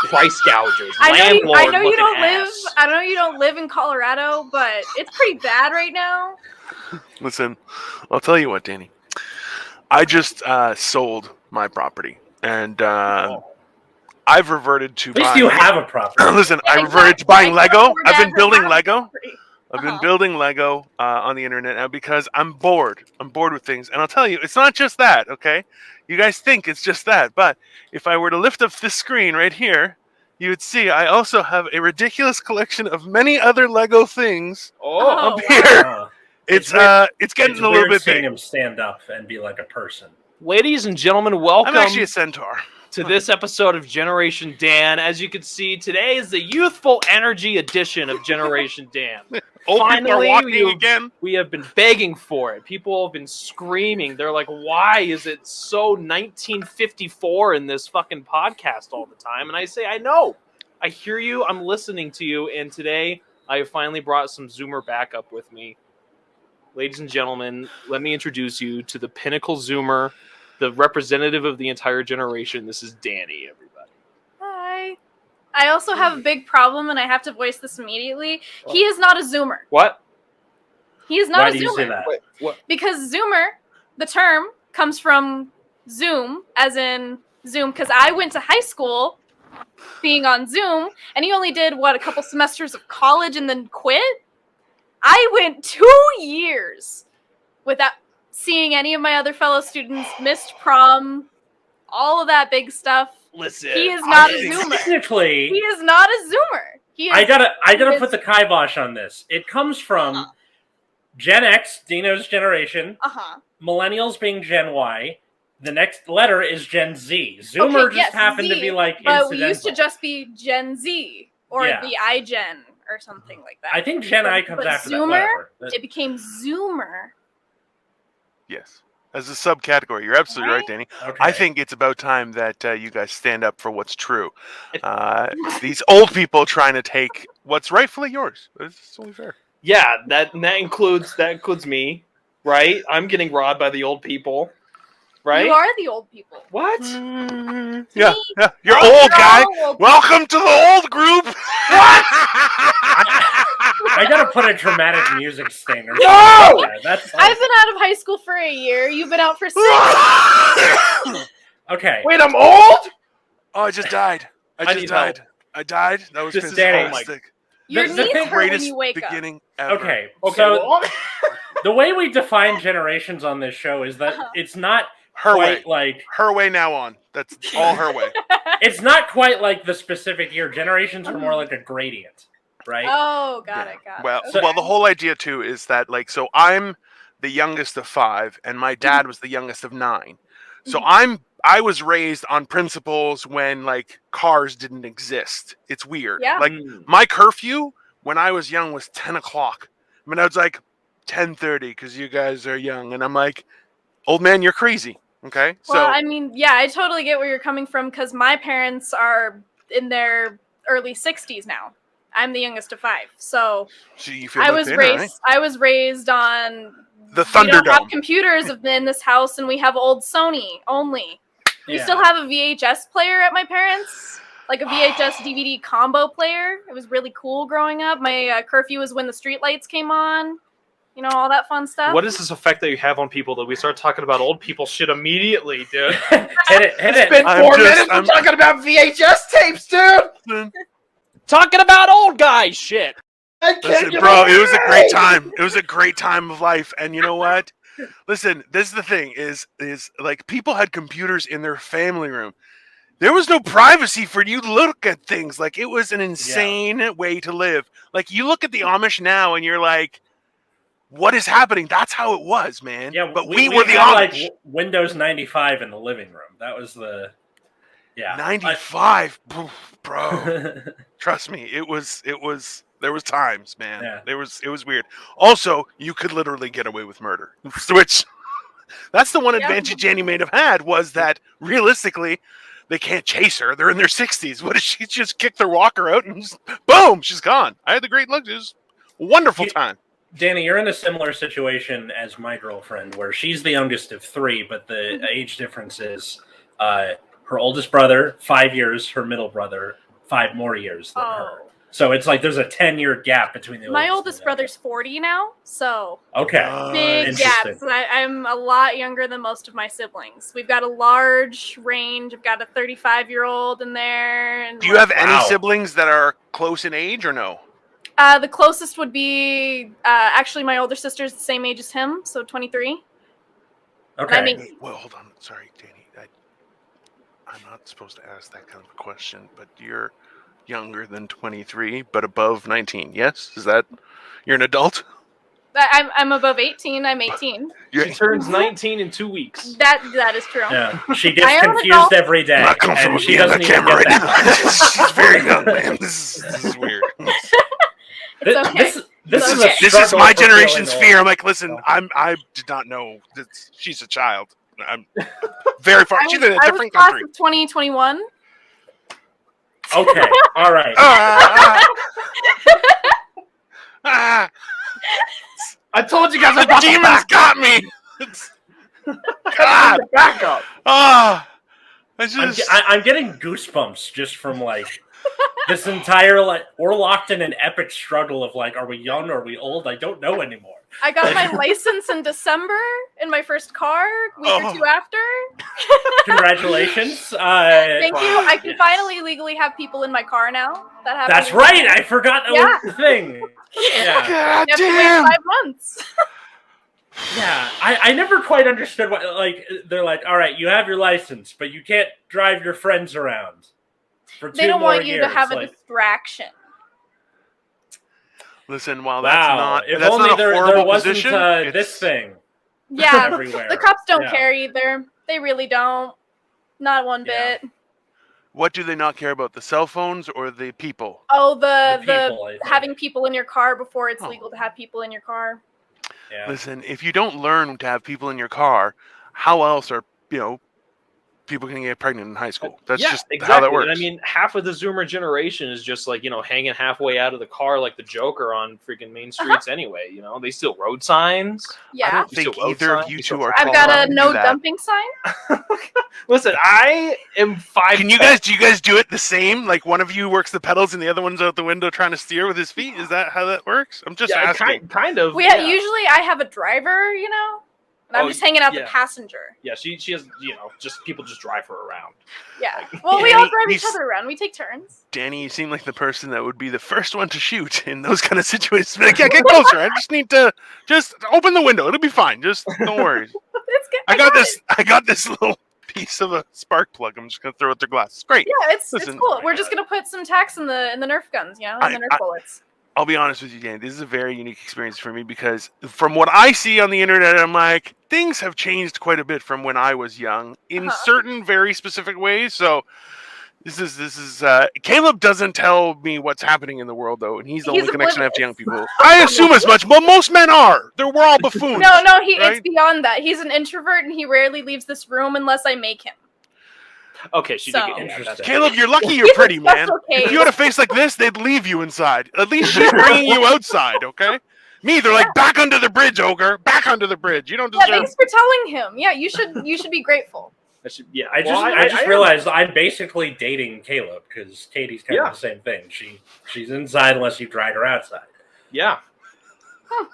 price gougers. I know you don't live. I know you don't live in Colorado, but it's pretty bad right now. Listen, I'll tell you what, Danny. I just sold my property, and I've reverted to. At least you have a property. Listen, Yeah, I reverted to buying Lego. I've been building Lego. I've been Uh-huh. building Lego on the internet now because I'm bored. I'm bored with things, and I'll tell you, it's not just that. Okay, you guys think it's just that, but if I were to lift up this screen right here, you would see I also have a ridiculous collection of many other Lego things up here. It's getting a little bit seeing big. him stand up and be like a person. Ladies and gentlemen, welcome I'm actually a centaur. to this episode of Generation Dan. As you can see, today is the youthful energy edition of Generation Dan. Old people are walking again. We have been begging for it. People have been screaming. They're like, why is it so 1954 in this fucking podcast all the time? And I say, I know. I hear you. I'm listening to you. And today, I have finally brought some Zoomer backup with me. Ladies and gentlemen, let me introduce you to the pinnacle Zoomer, the representative of the entire generation. This is Dani, everybody. Hi. I also have a big problem, and I have to voice this immediately. He is not a Zoomer. What? He is not Why a do you Zoomer. say that? Wait, what? Because Zoomer, the term, comes from Zoom, as in Zoom, because I went to high school being on Zoom, and he only did, a couple semesters of college and then quit? I went 2 years without seeing any of my other fellow students, missed prom, all of that big stuff. Listen, He is not a Zoomer. Technically, He is not a Zoomer. He is, I gotta put the kibosh on this. It comes from Gen X, Dino's generation, millennials being Gen Y. The next letter is Gen Z. Zoomer just happened to be like but we incidental. used to just be Gen Z or the iGen or something like that. I think Gen I comes after Zoomer, that. it became Zoomer. Yes. As a subcategory. You're absolutely right, Danny. Okay. I think it's about time that you guys stand up for what's true. These old people trying to take what's rightfully yours. It's only fair. Yeah, that includes me, right? I'm getting robbed by the old people, right? You are the old people. What? Yeah. You're old, guy. Welcome to the old group. I gotta put a dramatic music stinger. No! Yeah, that's I've been out of high school for a year. You've been out for 6. okay. Wait, I'm old? Oh, I just died. I need just died. help. I died. That was This is fantastic. Your The knees hurt when Greatest you wake up. beginning ever. Okay. Okay, So well, the way we define generations on this show is that it's not Her way. quite like Her way now on. That's all her way. it's not quite like the specific year. Generations are more like a gradient, right? Oh, got it. Well, Okay. well, the whole idea too is that so I'm the youngest of 5, and my dad was the youngest of 9. So I was raised on principles when cars didn't exist. It's weird. Yeah. My curfew when I was young was 10 o'clock. I mean, I was like 10:30 because you guys are young, and I'm like, old man, you're crazy. Okay. Well, I mean, yeah, I totally get where you're coming from because my parents are in their early 60s now. I'm the youngest of 5, so you feel I like was dinner, raised. right? I was raised on The We don't have Thunderdome. computers in this house, and we have old Sony only. We still have a VHS player at my parents', like a VHS DVD combo player. It was really cool growing up. My curfew was when the street lights came on. You know, all that fun stuff. what is this effect that you have on people that we start talking about old people shit immediately, dude? Hit it. It's been I'm 4 just- minutes. I'm- We're talking about VHS tapes, dude. Talking about old guy shit. Listen, bro, it was a great time. It was a great time of life. And you know what? Listen, this is the thing is people had computers in their family room. There was no privacy for you to look at things. It was an insane way to live. You look at the Amish now and you're like, what is happening? That's how it was, man. Yeah, but we were the had, Amish. Windows 95 in the living room. That was the 95, bro. Trust me, it was. There was times, man. Yeah. It was weird. Also, you could literally get away with murder, which that's the one advantage Jenny may have had was that realistically, they can't chase her. They're in their 60s. What if she just kicked their walker out and just, boom, she's gone? I had the great luck. It was a wonderful time. Danny, you're in a similar situation as my girlfriend, where she's the youngest of 3, but the age difference is her oldest brother, 5 years, her middle brother, 5 more years than her. Oh. So it's like there's a 10-year gap between the My oldest brother's 40 now, so okay, big gaps. I'm a lot younger than most of my siblings. We've got a large range. I've got a 35-year-old in there. And do you have any siblings that are close in age or no? The closest would be actually my older sister's the same age as him, so 23. Okay. Well, hold on. Sorry, Dani. I'm not supposed to ask that kind of a question, but you're younger than 23, but above 19. Yes, is that you're an adult? I'm above 18. I'm 18. She turns 19 in 2 weeks. That is true. Yeah. She gets confused every day. I'm not comfortable she doesn't on camera right now. She's very young, man. This is weird. It's okay. This is my generation's fear. I'm like, listen, I did not know that she's a child. I'm very far. She's in a different country. 2021. Okay. All right. I told you guys about demons got me. God, back up. I'm getting goosebumps just from like this entire we're locked in an epic struggle of like, are we young? Are we old? I don't know anymore. I got my license in December in my first car, a week or two after. Congratulations. Thank you. I can finally legally have people in my car now. That's right. I forgot that was the thing. Yeah. God you have to wait 5 months. Yeah. I never quite understood why, like, they're like, all right, you have your license, but you can't drive your friends around for 2 more years. They don't want you to have a distraction. Listen, while that's not if that's only not a horrible there wasn't position, this thing. Yeah, everywhere. the cops don't care either. They really don't. Not one bit. What do they not care about? The cell phones or the people? Oh, the people, having people in your car before it's legal to have people in your car. Yeah. Listen, if you don't learn to have people in your car, how else are people can get pregnant in high school? That's just how that works. And I mean, half of the Zoomer generation is just like, hanging halfway out of the car like the Joker on freaking main streets anyway. They steal road signs. Yeah. I don't think either of you two are. I've got a no dumping sign. Listen, I am 5. Do you guys do it the same? Like one of you works the pedals and the other one's out the window trying to steer with his feet? Is that how that works? I'm just asking. Kind of. Usually I have a driver, and I'm just hanging out the passenger. Yeah, she has, just people just drive her around. Yeah. Well, we all drive each other around. We take turns. Dani, you seem like the person that would be the first one to shoot in those kind of situations. Like, yeah, get closer. I just need to open the window. It'll be fine. Just don't worry. It's good. I got this little piece of a spark plug. I'm just gonna throw it through glass. It's great. Yeah, it's cool. We're just gonna put some tacks in the Nerf guns, in the Nerf bullets. I'll be honest with you, Dani. This is a very unique experience for me because from what I see on the internet, I'm like, things have changed quite a bit from when I was young in certain very specific ways. So this is Caleb doesn't tell me what's happening in the world though, and he's the only connection I have to young people. I assume as much, but most men are. We're all buffoons. No, right? it's beyond that. He's an introvert and he rarely leaves this room unless I make him. Okay, she did get interesting. Caleb, you're lucky you're pretty, man. If you had a face like this, they'd leave you inside. At least she's bringing you outside, okay? Me, they're like, back under the bridge, ogre. Back under the bridge. You don't deserve. Yeah, thanks for telling him. Yeah, you should be grateful. I just realized I'm basically dating Caleb because Katie's kind of the same thing. She's inside unless you drag her outside. Yeah.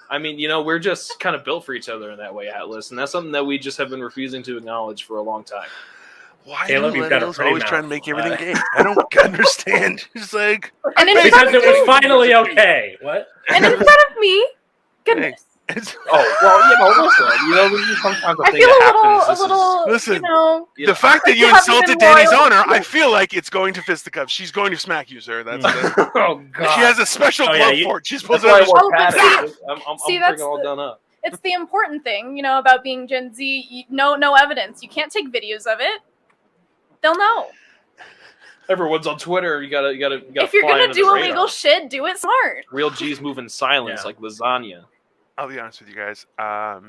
I mean, we're just kind of built for each other in that way, Atlas, and that's something that we just have been refusing to acknowledge for a long time. Why do millennials always trying to make everything gay? I don't understand. It's like... because it was finally okay. What? And in front of me, goodness. Listen, sometimes I feel a little, listen, the fact that you insulted Dani's honor, I feel like it's going to fisticuffs. She's going to smack you, sir. That's oh God. She has a special glove for it. She's supposed to I'm that's all done up. It's the important thing, about being Gen Z. No evidence. You can't take videos of it. They'll know. Everyone's on Twitter. You gotta. If you're gonna do illegal shit, do it smart. Real G's move in silence, like lasagna. I'll be honest with you guys. I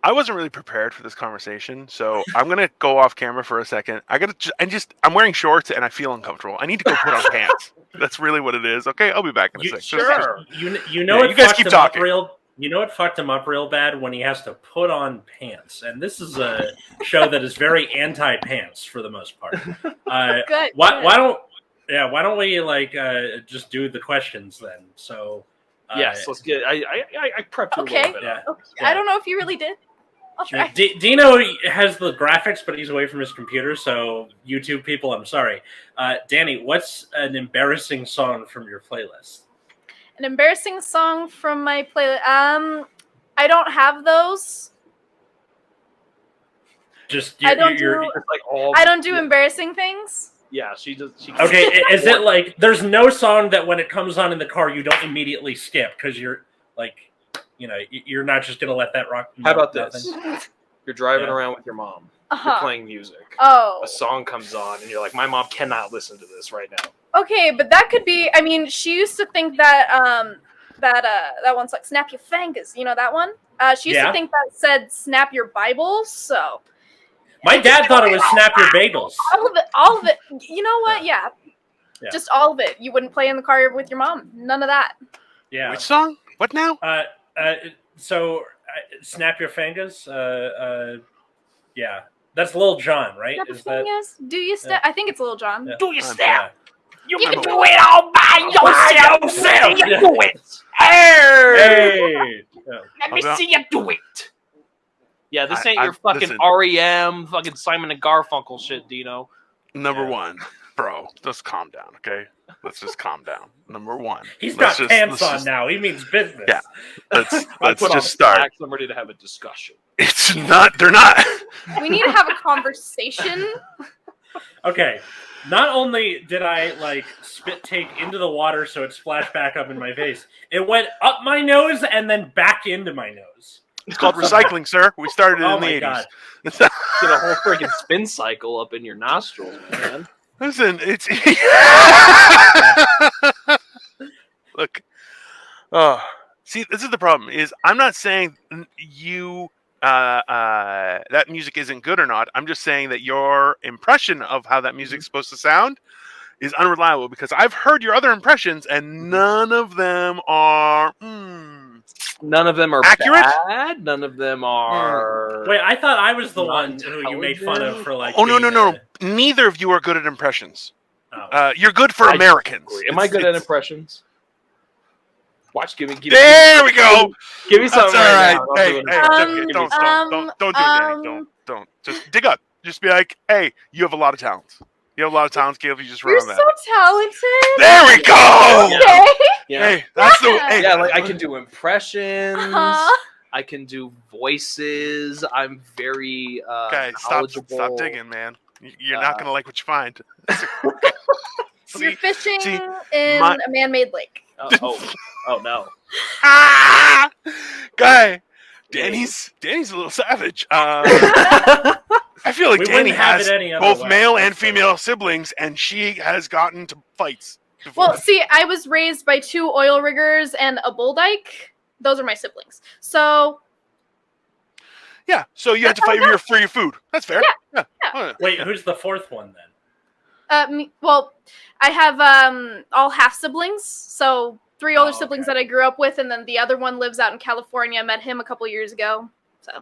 wasn't really prepared for this conversation, so I'm gonna go off camera for a second. I'm wearing shorts and I feel uncomfortable. I need to go put on pants. That's really what it is. Okay, I'll be back in a second. Sure. You guys keep talking. You know what fucked him up real bad when he has to put on pants, and this is a show that is very anti-pants for the most part. Good. Why Yeah, why don't we just do the questions then? So yes, let's get. I prepped you a little bit. Yeah. I don't know if you really did. I'll try. Dino has the graphics, but he's away from his computer. So YouTube people, I'm sorry. Dani, what's an embarrassing song from your playlist? An embarrassing song from my playlist. I don't have those. I don't do embarrassing things. Yeah, she does. Okay, is it like there's no song that when it comes on in the car you don't immediately skip because you're like, you're not just gonna let that rock? How about this? You're driving around with your mom. You're playing music. Oh. A song comes on, and you're like, my mom cannot listen to this right now. Okay, but that could be. I mean, she used to think that that one's like "Snap Your Fingers." You know that one? She used to think that said "Snap Your Bibles." So. My dad thought it was "Snap Your Bagels." All of it. You know what? Yeah. Just all of it. You wouldn't play in the car with your mom. None of that. Yeah. Which song? What now? Snap Your Fingers. Yeah, that's Lil Jon, right? Snap Your Fingers. Do you snap? I think it's Lil Jon. Yeah. Do you snap? You can do it all by yourself. You do it. Hey. Let me see you do it. Yeah, this ain't your fucking REM, fucking Simon and Garfunkel shit, Dino. Number one, bro, let's calm down, okay? Let's just calm down. Number one. He's got pants on now. He means business. Yeah. Let's just start. I'm ready to have a discussion. It's not. They're not. We need to have a conversation. Okay. Not only did I spit take into the water so it splashed back up in my face, it went up my nose and then back into my nose. It's called recycling, sir. We started it in the 80s. God. Get a whole freaking spin cycle up in your nostrils, man. Listen, it's look. See, this is the problem. Is I'm not saying you that music isn't good or not. I'm just saying that your impression of how that music's supposed to sound is unreliable because I've heard your other impressions and none of them are. None of them are accurate. Bad. None of them are. Wait, I thought I was the one who you made fun of for Oh no! Neither of you are good at impressions. Oh. You're good for Americans. Am I good at impressions? Watch, give me. There we go. Give me something. That's all right. Hey, don't do it, Dani. Don't. Just dig up. Just be like, hey, you have a lot of talent. You have a lot of talent, Caleb. You just run on that. You're so talented. There we go. Okay. Yeah. Hey, that's the. Hey. Yeah, I can do impressions. I can do voices. I'm very knowledgeable. Stop digging, man. You're not gonna like what you find. You're fishing in a man-made lake. Oh no. Guy, Dani's a little savage. I feel like Dani has both male and female siblings, and she has gotten to fights before. Well, see, I was raised by 2 oil riggers and a bull dyke. Those are my siblings. So... Yeah, so you had to fight for your food. That's fair. Yeah. Wait, who's the 4th one then? Well, I have all half siblings, so 3 older siblings that I grew up with, and then the other one lives out in California. I met him a couple years ago. So,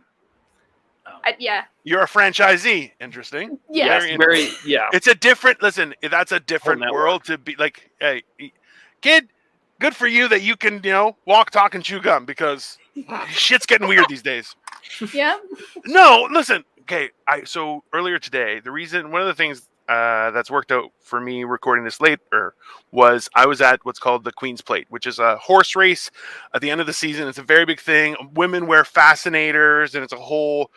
yeah. You're a franchisee. Interesting. Yeah. Very. It's a different. Listen, that's a different world to be like. Hey, kid, good for you that you can walk, talk, and chew gum because shit's getting weird these days. Yeah. No, listen. Okay, so earlier today, one of the things that's worked out for me recording this later was I was at what's called the Queen's Plate, which is a horse race at the end of the season. It's a very big thing. Women wear fascinators, and it's a whole.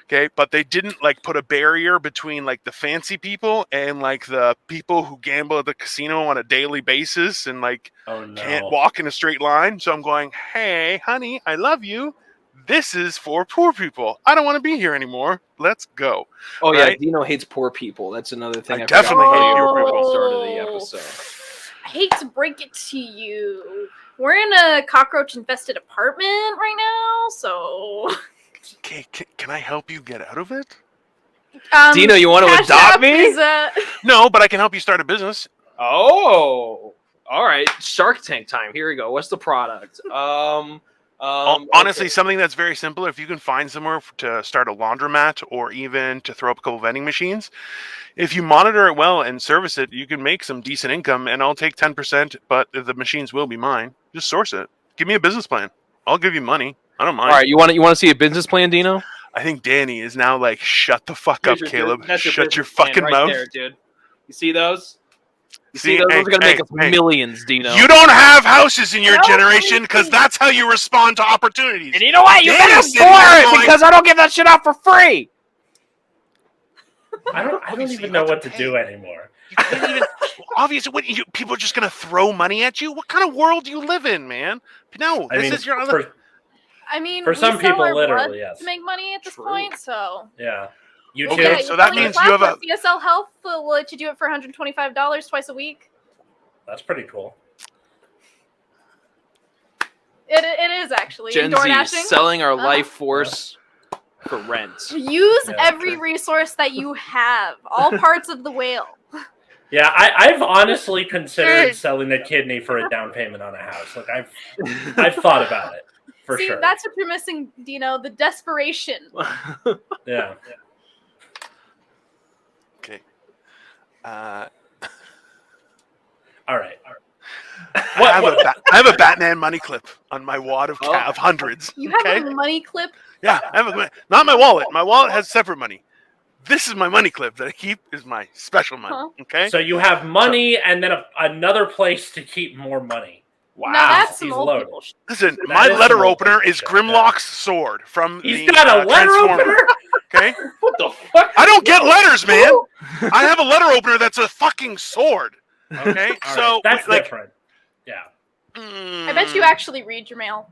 Okay, but they didn't put a barrier between the fancy people and the people who gamble at the casino on a daily basis and can't walk in a straight line. So I'm going, hey, honey, I love you. This is for poor people. I don't want to be here anymore. Let's go. Oh, right? Yeah, Dino hates poor people. That's another thing. I definitely hate poor people. Start of the episode. I hate to break it to you. We're in a cockroach-infested apartment right now, so... Okay, can I help you get out of it? Dino, you want to adopt me? No, but I can help you start a business. Oh, all right. Shark Tank time. Here we go. What's the product? Honestly, something that's very simple. If you can find somewhere to start a laundromat or even to throw up a couple vending machines, if you monitor it well and service it, you can make some decent income. And I'll take 10%, but the machines will be mine. Just source it. Give me a business plan. I'll give you money. I don't mind. All right, you want to see a business plan, Dino? I think Dani is now like, shut the fuck up, Caleb. Shut your business plan fucking right mouth. there, dude. You see those? You See, see those? hey, Those are gonna hey, make us hey. millions, Dino. You don't have houses in your generation because that's how you respond to opportunities. And you know what? You Dani's better sitting there for it going- because I don't give that shit out for free. I don't even know what to do anymore. You can't even. Obviously, people are just gonna throw money at you. What kind of world do you live in, man? No, I mean, is your. I mean, for we some sell people, our blood literally, yes. to make money at this True. point, so. Yeah. You Okay, too. so that means you have a. CSL Health will let you do it for $125 twice a week. That's pretty cool. It is actually. Gen Z DoorDashing. selling our life force for rent. Use every resource that you have. All parts of the whale. Yeah, I've honestly considered selling a kidney for a down payment on a house. Like I've thought about it for See, sure. that's what you're missing, Dino. The desperation. Yeah. Okay. All right. I have a Batman money clip on my wad of of hundreds. You have a money clip? Yeah, I have not my wallet. My wallet has separate money. This is my money clip that I keep is my special money. Huh. Okay. So you have money and then another place to keep more money. Wow. Now that's some He's old loaded. people shit. Listen, That my is letter some old opener people is shit, Grimlock's sword from He's the got a letter Transformer. opener? Okay. What the fuck? I don't get letters, man. I have a letter opener that's a fucking sword. Okay. All So right, that's like, different. Yeah. I bet you actually read your mail.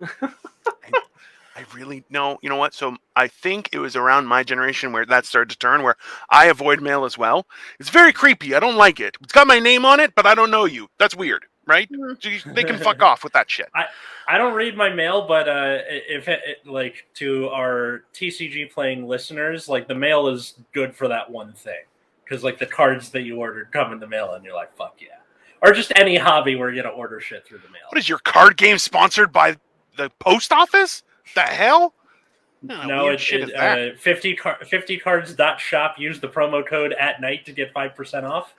I really no. You know what? So I think it was around my generation where that started to turn, where I avoid mail as well. It's very creepy. I don't like it. It's got my name on it, but I don't know you. That's weird, right? They can fuck off with that shit. I don't read my mail, but if like to our TCG playing listeners, like the mail is good for that one thing, because like the cards that you ordered come in the mail, and you're like, fuck yeah. Or just any hobby where you're gonna order shit through the mail. What is your card game sponsored by the post office? The hell? No, it's 50cards.shop. Use the promo code at night to get 5% off.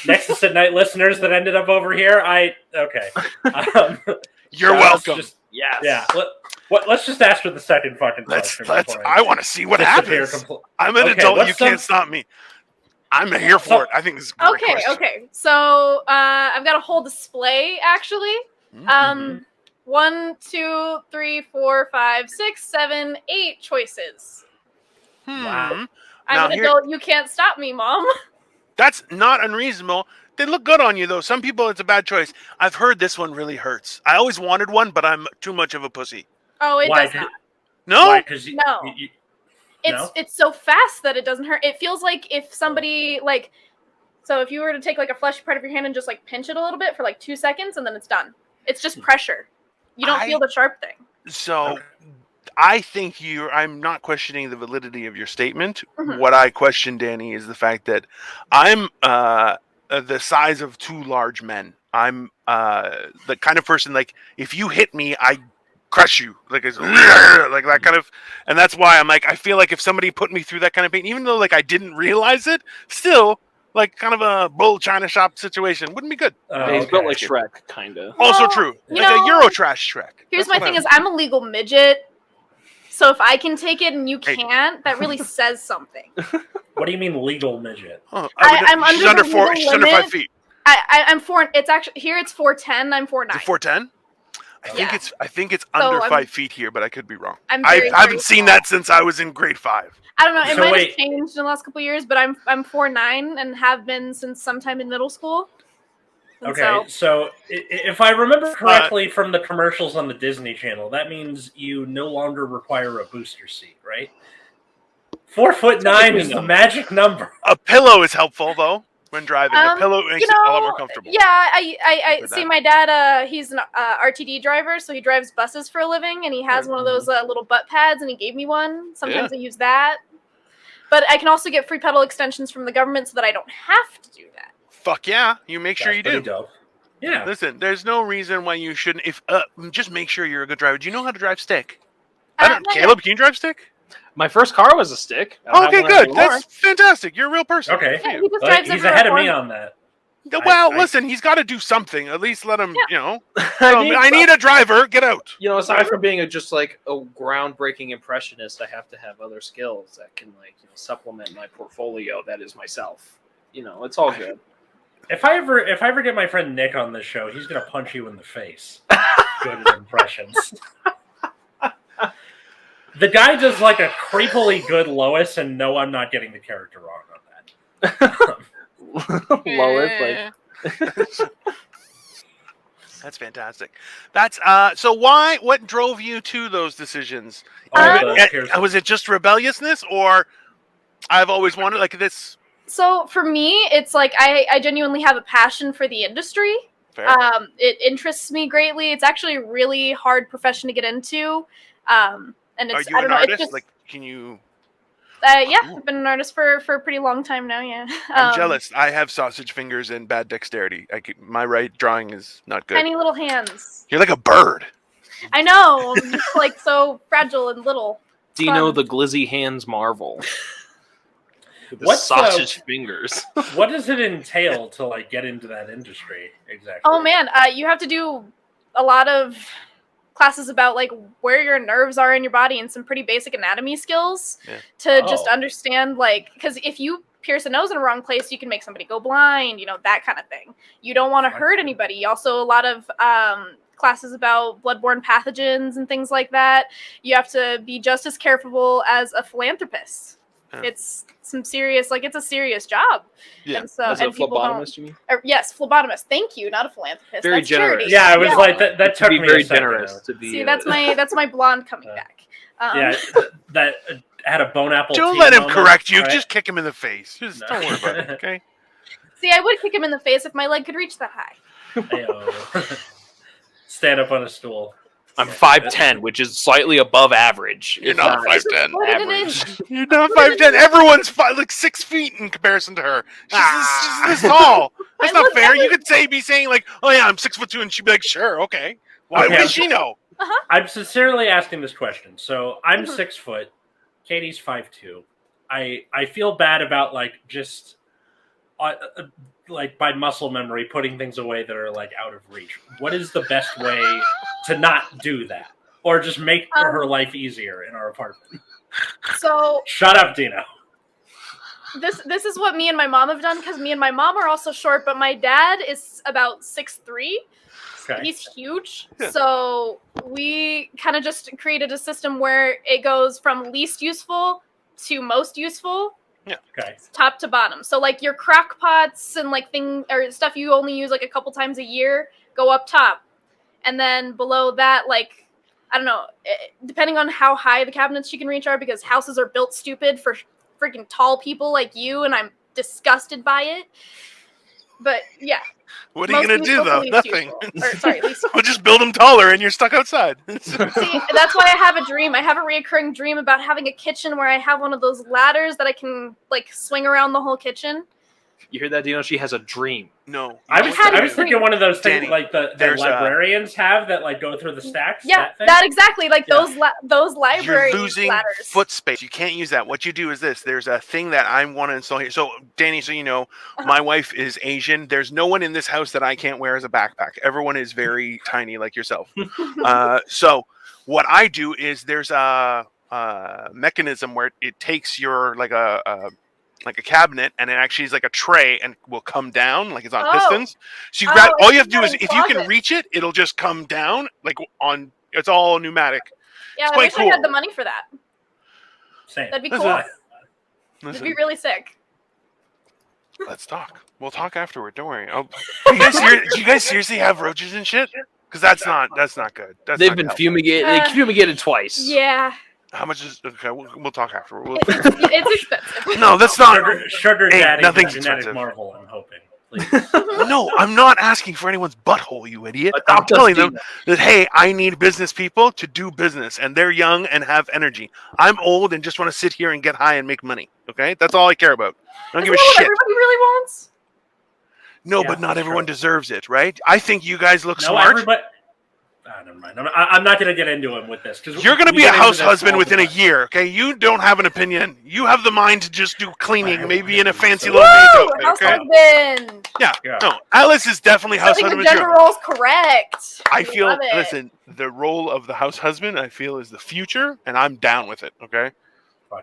Nexus at Night listeners that ended up over here, okay. You're welcome. Yes. Yeah. Let's just ask for the second fucking question. I want to see what happens. I'm an adult. You can't stop me. I'm here for it. I think this is a great question. Okay. So I've got a whole display actually. 1, 2, 3, 4, 5, 6, 7, 8 choices. Wow. I'm an adult. You can't stop me, Mom. That's not unreasonable. They look good on you, though. Some people, it's a bad choice. I've heard this one really hurts. I always wanted one, but I'm too much of a pussy. Oh, it does not. No? Why? No. It's so fast that it doesn't hurt. It feels like if somebody, like... So if you were to take, like, a fleshy part of your hand and just, like, pinch it a little bit for, like, 2 seconds, and then it's done. It's just pressure. You don't feel the sharp thing. So... I think I'm not questioning the validity of your statement. What I question, Dani, is the fact that I'm the size of 2 large men. I'm the kind of person, like, if you hit me, I crush you. Like, it's like that kind of, and that's why I'm like, I feel like if somebody put me through that kind of pain, even though, like, I didn't realize it, still, like, kind of a bull China shop situation wouldn't be good. He's built like Shrek, kind of. Also true. Like a Eurotrash Shrek. Here's my thing is, I'm a legal midget. So if I can take it and you can't, that really says something. What do you mean legal midget? Oh, I'm she's under 4. She's under 5 feet. I'm 4. It's actually here. It's 4'10". I'm 4'9". Is it 4'10"? I think it's under 5 feet here, but I could be wrong. I haven't seen that since I was in grade 5. I don't know. It might have changed in the last couple of years, but I'm 4'9" and have been since sometime in middle school. Okay, so if I remember correctly from the commercials on the Disney Channel, that means you no longer require a booster seat, right? 4'9" is the magic number. A pillow is helpful, though, when driving. A pillow makes it a lot more comfortable. Yeah, I see my dad, he's an RTD driver, so he drives buses for a living, and he has one of those little butt pads, and he gave me one. Sometimes I use that. But I can also get free pedal extensions from the government so that I don't have to do that. Fuck yeah, you make sure you do. Dope. Yeah. Listen, there's no reason why you shouldn't. If just make sure you're a good driver. Do you know how to drive stick? Caleb, can you drive stick? My first car was a stick. I don't Okay, have one good. anymore. That's fantastic. You're a real person. Okay. Yeah, he just drives He's everywhere ahead of for me me. on that. Well, listen, he's got to do something. At least let him, I I need a driver. Get out. Aside from being just like a groundbreaking impressionist, I have to have other skills that can supplement my portfolio. That is myself. It's all good. If I ever get my friend Nick on this show, he's gonna punch you in the face. Good at impressions. The guy does like a creepily good Lois, and no, I'm not getting the character wrong on that. Lois, That's fantastic. That's so. What drove you to those decisions? Was it just rebelliousness, or I've always wanted like this? So for me, it's like I genuinely have a passion for the industry. Fair. It interests me greatly. It's actually a really hard profession to get into. And it's, Are you I don't an know, artist? It's just, Like, can you? Yeah, Cool. I've been an artist for a pretty long time now. Yeah. I'm jealous. I have sausage fingers and bad dexterity. My right drawing is not good. Tiny little hands. You're like a bird. I know. I'm just like so fragile and little. Dino, Fun. the glizzy hands marvel. With the What's sausage fingers? What does it entail to like get into that industry exactly? Oh man, you have to do a lot of classes about like where your nerves are in your body and some pretty basic anatomy skills to just understand, like, because if you pierce a nose in the wrong place, you can make somebody go blind, that kind of thing. You don't want to hurt anybody. Also, a lot of classes about bloodborne pathogens and things like that. You have to be just as careful as a philanthropist. It's some serious, it's a serious job. Yeah. And so, As a and people phlebotomist, you mean? yes, phlebotomist. Thank you, not a philanthropist. Very That's generous. charity. Yeah, I was like that took To be me very a second. generous. To be See, that's my blonde coming back. That had a bone apple. Don't tea let him moment, correct you. right? Just kick him in the face. Just don't worry about it. Okay. See, I would kick him in the face if my leg could reach that high. Ayo. Stand up on a stool. I'm 5'10", which is slightly above average. You're not 5'10". Average. You're not 5'10". Everyone's 6 feet in comparison to her. She's this tall. That's not fair. You could be saying like, "Oh yeah, I'm 6'2", and she'd be like, "Sure, okay." Why would she know? I'm sincerely asking this question. So I'm 6 foot. Katie's 5'2". I feel bad about just by muscle memory putting things away that are out of reach. What is the best way to not do that, or just make her life easier in our apartment? So shut up, Dino. This is what me and my mom have done, because me and my mom are also short, but my dad is about 6'3". Okay. He's huge. So we kind of just created a system where it goes from least useful to most useful. Yeah. Okay. Top to bottom. So your crock pots and stuff you only use a couple times a year go up top. And then below that, I don't know, depending on how high the cabinets you can reach are, because houses are built stupid for freaking tall people like you, and I'm disgusted by it. But yeah. What are you going to do, though? Nothing. We'll just build them taller and you're stuck outside. See, that's why I have a dream. I have a reoccurring dream about having a kitchen where I have one of those ladders that I can, swing around the whole kitchen. You hear that, Dino? She has a dream. No. I was thinking one of those things Danny, that librarians have that go through the stacks. Yeah, that exactly. Those library You're losing ladders. foot space. You can't use that. What you do is this. There's a thing that I want to install here. So, Danny, so you know, my wife is Asian. There's no one in this house that I can't wear as a backpack. Everyone is very tiny like yourself. So what I do is there's a mechanism where it takes your like a cabinet, and it actually is like a tray and will come down like it's on pistons. So you grab, all you have to do is, if you can reach it, it'll just come down it's all pneumatic. Yeah, it's I wish quite cool. I had the money for that. Same. That'd be cool. It'd be really sick. Let's talk. We'll talk afterward. Don't worry. Do you guys seriously have roaches and shit? Because that's not good. They've been fumigated. They fumigated twice. Yeah. How much is okay? We'll talk afterward. It's expensive. No, that's not. Sugar daddy, nothing's genetic expensive. marvel. I'm hoping. No, I'm not asking for anyone's butthole, you idiot. I'm telling them that, hey, I need business people to do business, and they're young and have energy. I'm old and just want to sit here and get high and make money. Okay, that's all I care about. I don't give a shit. Everybody really wants. No, but not everyone deserves it, right? I think you guys look smart. Everybody... never mind. I'm not going to get into him with this because you're going to be a house husband within a year. Okay, you don't have an opinion. You have the mind to just do cleaning, maybe in a fancy little maid's outfit. House okay? husband. Yeah. No, Atlas is definitely house husband. The gender role is correct. I feel. Listen, the role of the house husband, I feel, is the future, and I'm down with it. Okay.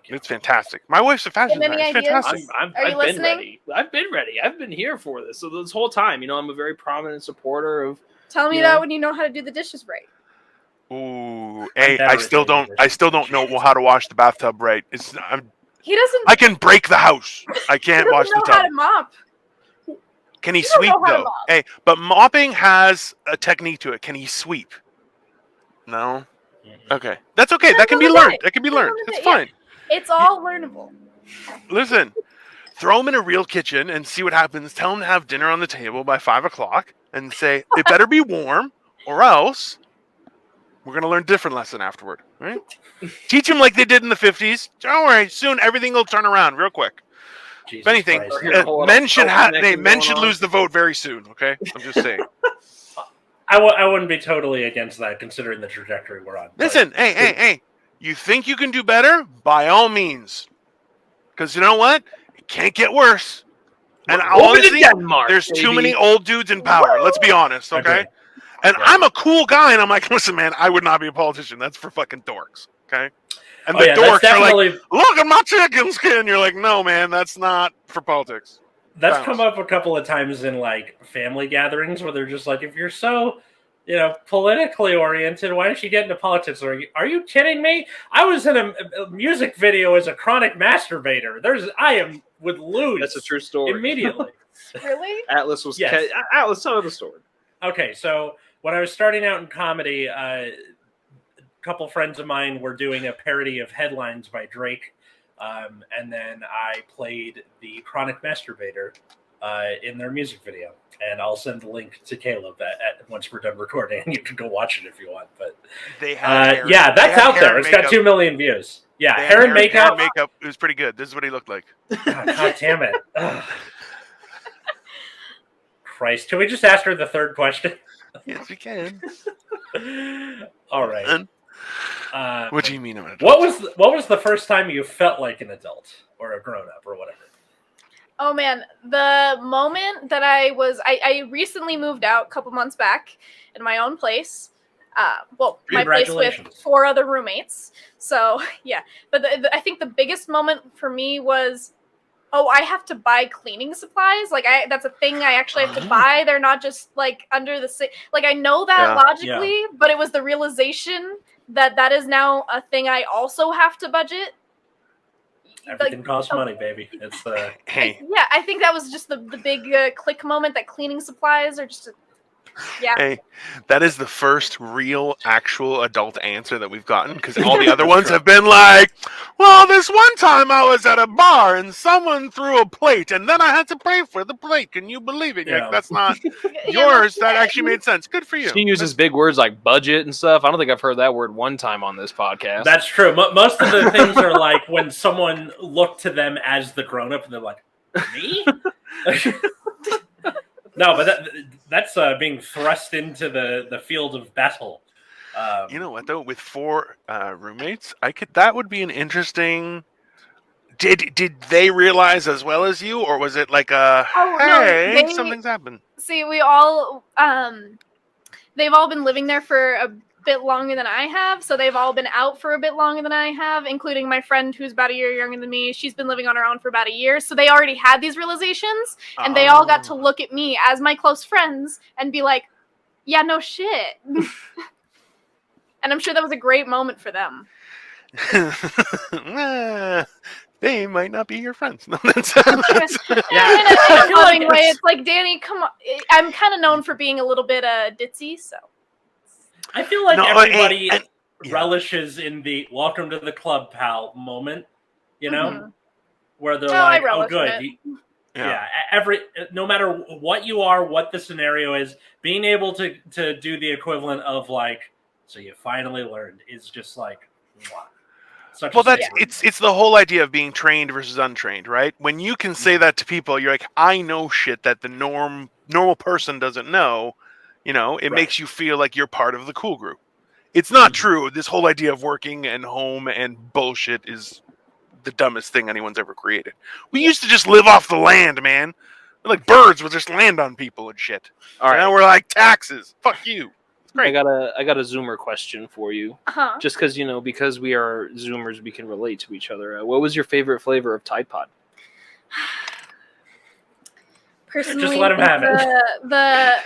It's fantastic. My wife's a fashion designer. It's fantastic. I've been ready. I've been ready. I've been here for this. So this whole time, I'm a very prominent supporter of. Tell me that when you know how to do the dishes right. Ooh, I still don't know how to wash the bathtub right. He doesn't. I can break the house. I can't wash the tub. How to mop. Can he sweep though? Hey, but mopping has a technique to it. Can he sweep? No. Okay, that's okay. That can be learned. That can be learned. It's fine. It's all learnable. Listen, throw him in a real kitchen and see what happens. Tell him to have dinner on the table by 5 o'clock and say, it better be warm or else we're going to learn a different lesson afterward. Right? Teach him like they did in the 50s. Don't worry. Soon everything will turn around real quick. If anything, men should lose the vote very soon. Okay? I'm just saying. I wouldn't be totally against that considering the trajectory we're on. Listen, hey. You think you can do better? By all means. Because you know what? It can't get worse. And honestly, there's too many old dudes in power. Let's be honest, okay? And I'm a cool guy, and I'm like, listen, man, I would not be a politician. That's for fucking dorks, okay? And the dorks are like, look at my chicken skin. You're like, no, man, that's not for politics. That's come up a couple of times in, like, family gatherings where they're just like, if you're so... politically oriented. Why don't you get into politics? Are you kidding me? I was in a music video as a chronic masturbator. I would lose. That's a true story. Immediately. Really? Atlas was. Yes. Atlas, tell the story. Okay, so when I was starting out in comedy, a couple friends of mine were doing a parody of Headlines by Drake, and then I played the chronic masturbator in their music video. And I'll send the link to Caleb once we're done recording. You can go watch it if you want. But that's out there. It's got 2 million views. Yeah, hair and makeup. It was pretty good. This is what he looked like. God damn it. Christ. Can we just ask her the third question? Yes, we can. All right. What do you mean? What was the first time you felt like an adult or a grown-up or whatever? Oh man, the moment that I recently moved out a couple months back in my own place. My place with 4 other roommates. So yeah, but I think the biggest moment for me was, I have to buy cleaning supplies. Like that's a thing I actually have to buy. They're not just like under the sink. Like I know that logically, but it was the realization that is now a thing I also have to budget. Everything costs money, baby. It's hey. Yeah, I think that was just the big click moment that cleaning supplies are just. Yeah. Hey, that is the first real, actual adult answer that we've gotten because all the other ones have been like, well, this one time I was at a bar and someone threw a plate and then I had to pay for the plate. Can you believe it? Like, that's not yours. That actually made sense. Good for you. She uses big words like budget and stuff. I don't think I've heard that word one time on this podcast. That's true. Most of the things are like when someone looked to them as the grown-up and they're like, me? No, but that's being thrust into the field of battle. You know what though? With 4 roommates, that would be an interesting. Did they realize as well as you, or was it like something's happened? See, we all they've all been living there for a bit longer than I have, so they've all been out for a bit longer than I have, including my friend who's about a year younger than me. She's been living on her own for about a year, so they already had these realizations, and they all got to look at me as my close friends and be like, yeah, no shit. And I'm sure that was a great moment for them. They might not be your friends. No, that's in a loving way. It's like, Dani, come on. I'm kind of known for being a little bit ditzy, so. I feel like everybody relishes in the "welcome to the club, pal" moment, where they're like, "Oh, good." No matter what you are, what the scenario is, being able to do the equivalent of like, so you finally learned is just like, wow. it's the whole idea of being trained versus untrained, right? When you can say that to people, you're like, I know shit that the normal person doesn't know. It makes you feel like you're part of the cool group. It's not true. This whole idea of working and home and bullshit is the dumbest thing anyone's ever created. We used to just live off the land, man. We're like birds would just land on people and shit. All right. Now we're like taxes. Fuck you. Great. I got a Zoomer question for you. Just because because we are Zoomers, we can relate to each other. What was your favorite flavor of Tide Pod? Personally, just let him have it. The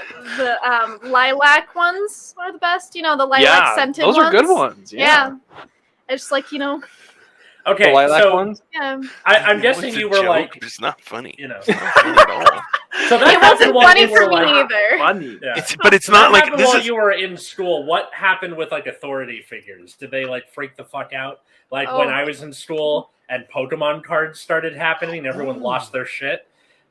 lilac ones are the best. The lilac scented ones. Those are good ones. Yeah. It's like Okay, the lilac so ones? Yeah. I'm guessing you were like, it's not funny. It's not funny at all. So that it wasn't funny for me either. Funny. Yeah. But it's not like this while you were in school. What happened with authority figures? Did they freak the fuck out? When I was in school and Pokemon cards started happening, everyone lost their shit.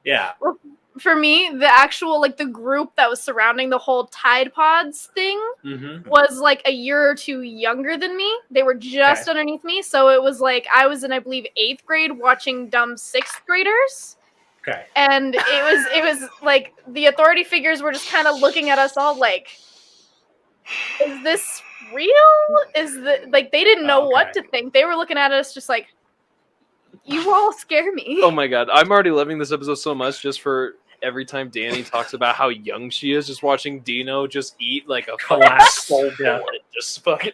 Yeah. Well, for me, the actual the group that was surrounding the whole Tide Pods thing was a year or two younger than me. They were just underneath me, so it was I was in, I believe, 8th grade watching dumb 6th graders. Okay. And it was the authority figures were just kind of looking at us all is this real? Is the they didn't know what to think. They were looking at us just you all scare me. Oh my god, I'm already loving this episode so much just for every time Dani talks about how young she is, just watching Dino just eat a collapse soul bullet. Just fucking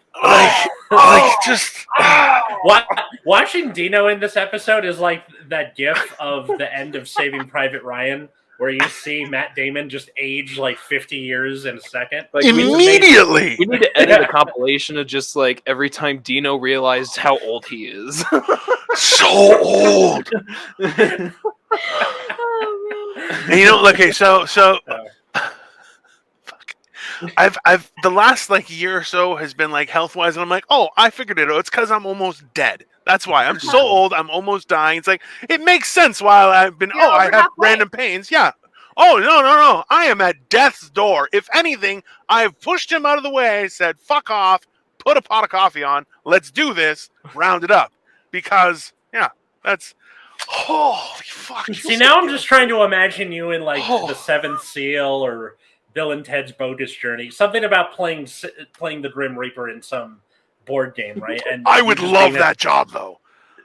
watching Dino in this episode is like that gif of the end of Saving Private Ryan where you see Matt Damon just age 50 years in a second. Immediately! We need to edit a compilation of just every time Dino realized how old he is. So old! Oh, man. Okay, so fuck. I've the last year or so has been health wise, and I'm like, oh, I figured it out. It's because I'm almost dead. That's why I'm so old. I'm almost dying. It's it makes sense while I've been. I have random pains. Yeah. Oh no! I am at death's door. If anything, I've pushed him out of the way. Said, "Fuck off." Put a pot of coffee on. Let's do this. Round it up. Because that's. Holy fuck. See, now I'm just trying to imagine you in the Seventh Seal or Bill and Ted's Bogus Journey. Something about playing the Grim Reaper in some board game, right? And I would love that job, though.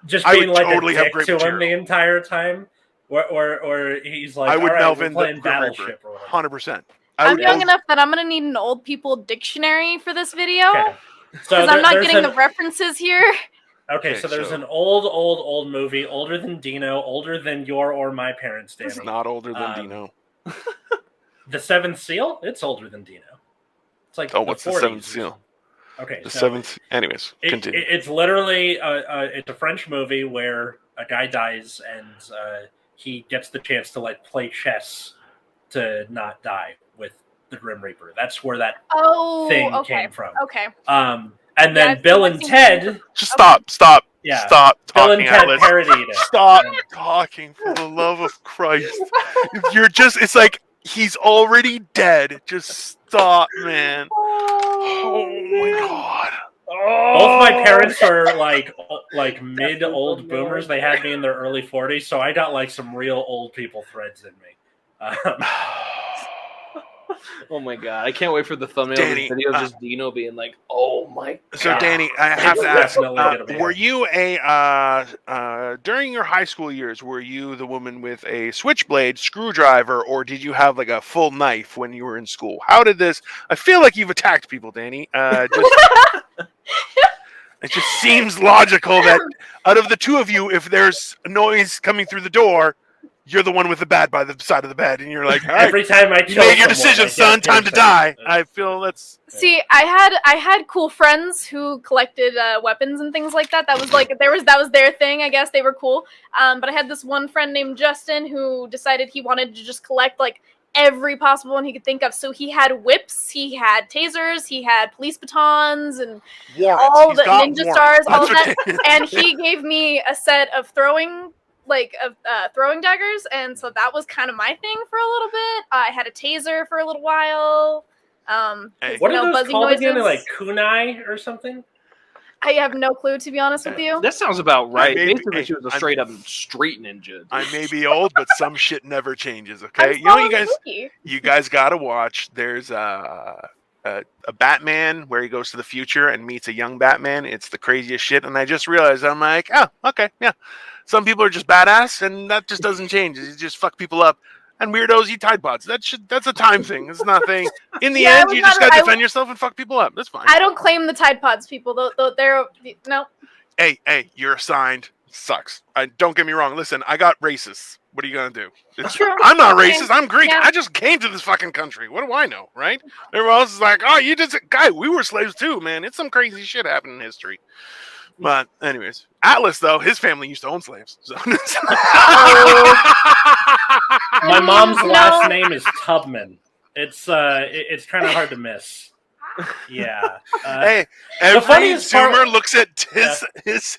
Just being totally a dick to him the entire time. Or he's I would delve into playing Battleship or whatever. 100%. I'm young enough that I'm going to need an old people dictionary for this video. Okay. Because I'm not getting the references here. Okay, so there's an old movie, older than Dino, older than your or my parents, Dani. It's not older than Dino. The Seventh Seal? It's older than Dino. It's what's the Seventh Seal? Okay, the seventh. Anyways, continue. It's literally it's a French movie where a guy dies and he gets the chance to play chess to not die with the Grim Reaper. That's where that thing came from. Okay. And then Bill and Ted. Just stop. Yeah. Stop Bill talking. and Ted parodied it. Stop talking, for the love of Christ. You're just. It's he's already dead. Just stop, man. Oh my god. Both my parents are mid old boomers. They had me in their early 40s, so I got some real old people threads in me. Oh my god! I can't wait for the thumbnail of the video, just Dino being oh my god. So Dani, I have to ask: were you during your high school years? Were you the woman with a switchblade, screwdriver, or did you have a full knife when you were in school? How did this? I feel like you've attacked people, Dani. It just seems logical that out of the two of you, if there's a noise coming through the door, you're the one with the bat by the side of the bed, and you're like, all right, every time I you made your decision, son. Time to die. I feel that's. See, I had cool friends who collected weapons and things like that. That was that was their thing. I guess they were cool. But I had this one friend named Justin who decided he wanted to just collect every possible one he could think of. So he had whips, he had tasers, he had police batons, and all the ninja stars, all of that. And he gave me a set of throwing daggers, and so that was kind of my thing for a little bit. I had a taser for a little while. What are those called again? Kunai or something? I have no clue, to be honest with you. That sounds about right. Basically, she was a straight up street ninja. I may be old, but some shit never changes. Okay, you guys gotta watch. There's a Batman where he goes to the future and meets a young Batman. It's the craziest shit, and I just realized I'm like, oh, okay, yeah. Some people are just badass, and that just doesn't change. You just fuck people up. And weirdos eat Tide Pods. That's a time thing. It's nothing. In the end, you just gotta defend yourself and fuck people up. That's fine. I don't claim the Tide Pods, people. They're no. Hey, you're assigned. Sucks. Don't get me wrong. Listen, I got racists. What are you gonna do? I'm not racist. I'm Greek. Yeah. I just came to this fucking country. What do I know, right? Everyone else is like, oh, you did, guy. We were slaves too, man. It's some crazy shit happened in history. But anyways, Atlas though, his family used to own slaves. So. My mom's last name is Tubman. It's kind of hard to miss. Yeah. Hey, every Zoomer looks at his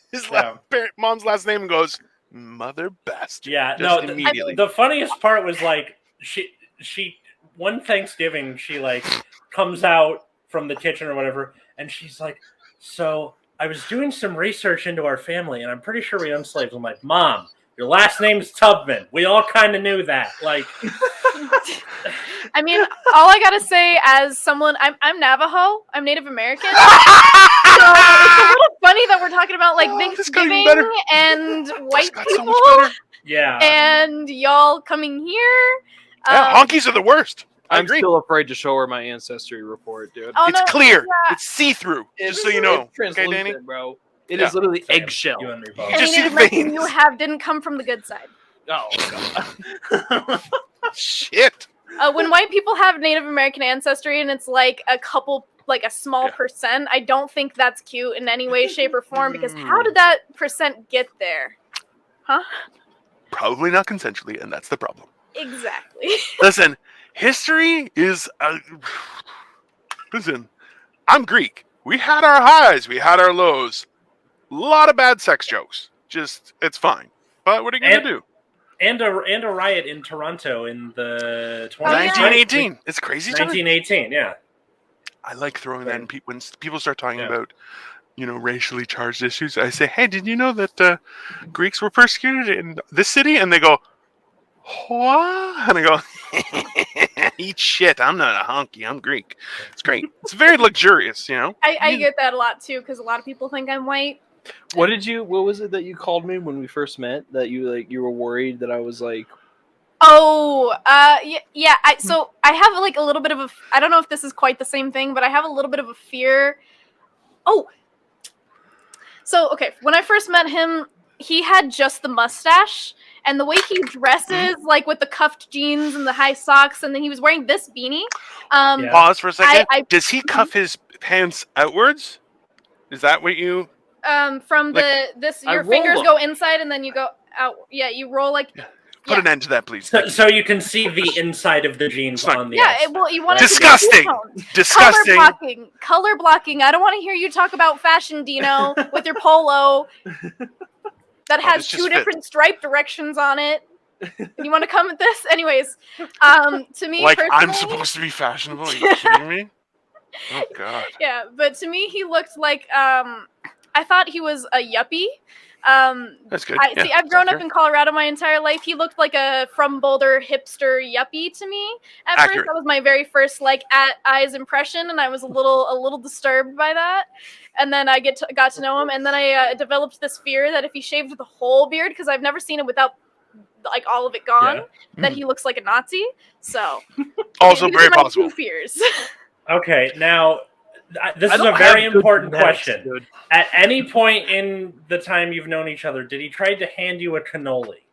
mom's last name and goes, "Mother bastard." Yeah. Just no. Immediately. The funniest part was like she one Thanksgiving she like comes out from the kitchen or whatever, and she's like, "So I was doing some research into our family, and I'm pretty sure we own slaves." I'm like, "Mom, your last name's Tubman. We all kind of knew that." Like, I mean, all I gotta say, as someone, I'm Navajo. I'm Native American. So it's a little funny that we're talking about like Thanksgiving and white people. So yeah. And y'all coming here. Yeah, honkies are the worst. I'm still afraid to show her my ancestry report, dude. Oh, it's clear. Yeah. It's see-through. Just so you know. Okay, Danny? Bro. It is literally eggshell. You just see the veins. You didn't come from the good side. Oh, God. Shit. When white people have Native American ancestry and it's like a small percent, I don't think that's cute in any way, shape, or form, because how did that percent get there? Huh? Probably not consensually, and that's the problem. Exactly. Listen, history is... Listen, I'm Greek. We had our highs, we had our lows. A lot of bad sex jokes. Just, it's fine. But what are you going to do? And a riot in Toronto in the 1918. It's crazy. 1918, yeah. I like throwing that in when people start talking about, racially charged issues. I say, hey, did you know that Greeks were persecuted in this city? And they go, what? And I go, eat shit. I'm not a honky. I'm Greek. It's great. It's very luxurious, I get that a lot, too, because a lot of people think I'm white. What was it that you called me when we first met? That you were worried that I was like... Oh, yeah. So I have like a little bit of a... I don't know if this is quite the same thing, but I have a little bit of a fear. Oh. So, okay. When I first met him, he had just the mustache. And the way he dresses, like with the cuffed jeans and the high socks, and then he was wearing this beanie. Pause for a second. Does he cuff his pants outwards? Is that what you... From your fingers go inside and then you go out. Yeah, you roll like... Put an end to that, please. So you can see the inside of the jeans on the outside. Well, you want disgusting. Disgusting. Color blocking. I don't want to hear you talk about fashion, Dino, with your polo that has two different stripe directions on it. You want to come at this? Anyways, to me, like I'm supposed to be fashionable? Are you kidding me? Oh God. Yeah, but to me, he looked like I thought he was a yuppie. That's good. I've grown up in Colorado my entire life. He looked like a from Boulder hipster yuppie to me. At first, that was my very first eyes impression, and I was a little disturbed by that. And then I got to know him, and then I developed this fear that if he shaved the whole beard, because I've never seen it without like all of it gone, that he looks like a Nazi. So also very possible. Fears. Okay, now. This is a very important question. Dude. At any point in the time you've known each other, did he try to hand you a cannoli?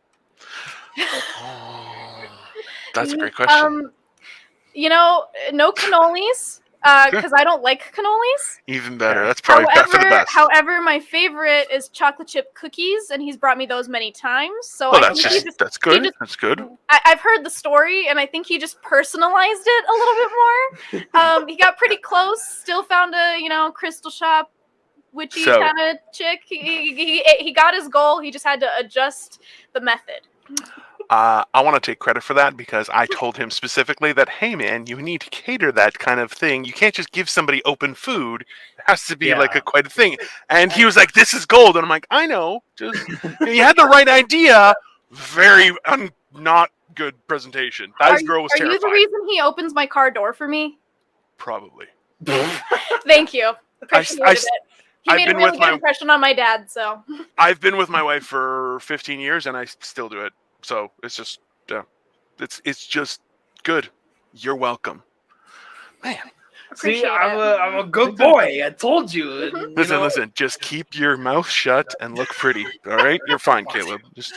That's a great question. No cannolis, because I don't like cannolis. Even better. That's probably for the best. However, my favorite is chocolate chip cookies, and he's brought me those many times. So that's good. That's good. I've heard the story, and I think he just personalized it a little bit more. He got pretty close. Still found a crystal shop, witchy kind of chick. He got his goal. He just had to adjust the method. I want to take credit for that because I told him specifically that, hey man, you need to cater that kind of thing. You can't just give somebody open food. It has to be like quite a thing. And he was like, this is gold. And I'm like, I know. Just you had the right idea. Very not good presentation. That girl was terrified. Are you the reason he opens my car door for me? Probably. Thank you. Appreciate it. He made a really good impression on my dad, so. I've been with my wife for 15 years, and I still do it. So it's just, it's just good. You're welcome, man. See, I'm a good boy. I told you. Listen. Just keep your mouth shut and look pretty. All right, you're fine, Caleb. Just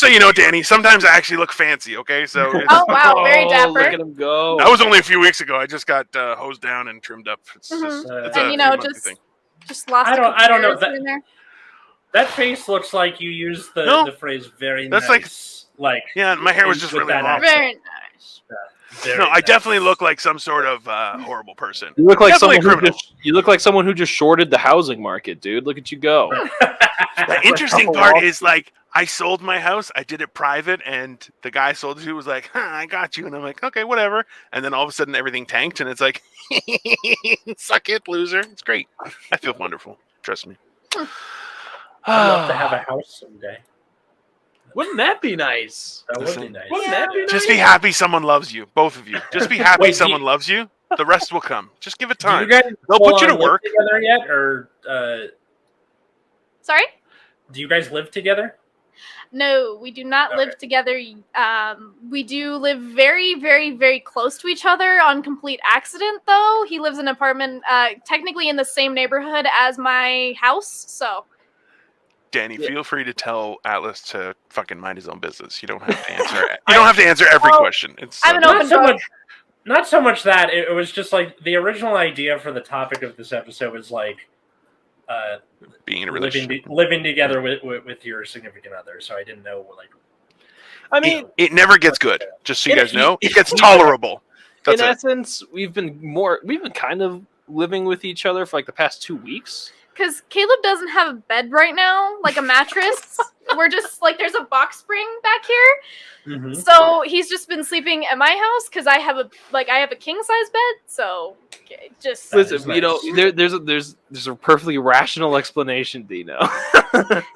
so you know, Dani, sometimes I actually look fancy. Okay, so. Oh wow, very dapper. Look at him go. That was only a few weeks ago. I just got hosed down and trimmed up. It's just lost. I don't know that. That face looks like you used the phrase "very nice." That's like yeah, my hair was just really long. Very nice. I definitely look like some sort of horrible person. You look like someone who just shorted the housing market, dude. Look at you go. The interesting part is like I sold my house. I did it private, and the guy I sold it to was like, I got you. And I'm like, okay, whatever. And then all of a sudden everything tanked, and it's like, suck it, loser. It's great. I feel wonderful. Trust me. I'd love to have a house someday. Wouldn't that be nice? That would be nice. Wouldn't that be nice? Just be happy someone loves you. Both of you. Just be happy someone loves you. The rest will come. Just give it time. They'll put you to work. Together yet, or Sorry? Do you guys live together? No, we do not live together. We do live very, very, very close to each other on complete accident, though. He lives in an apartment technically in the same neighborhood as my house, so... Dani, feel free to tell Atlas to fucking mind his own business. You don't have to answer. You don't have to answer every question. It's I'm an open book. Not so much that it was just like the original idea for the topic of this episode was like being in a relationship, living together with your significant other. So I didn't know like. I mean, it never gets good. Just so you guys know, it gets tolerable. In essence, we've been kind of living with each other for like the past 2 weeks. Because Caleb doesn't have a bed right now, like a mattress. We're just like, there's a box spring back here. Mm-hmm. So he's just been sleeping at my house because I have a king size bed. So just listen, you know, there's a perfectly rational explanation, Dino.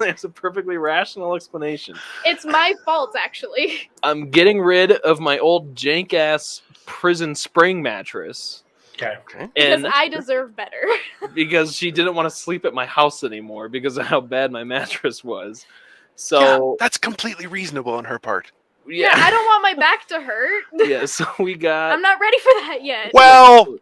There's a perfectly rational explanation. It's my fault, actually. I'm getting rid of my old jank ass prison spring mattress. Okay. Because I deserve better. Because she didn't want to sleep at my house anymore because of how bad my mattress was. So that's completely reasonable on her part. Yeah, I don't want my back to hurt. Yeah, so we got... I'm not ready for that yet. Well,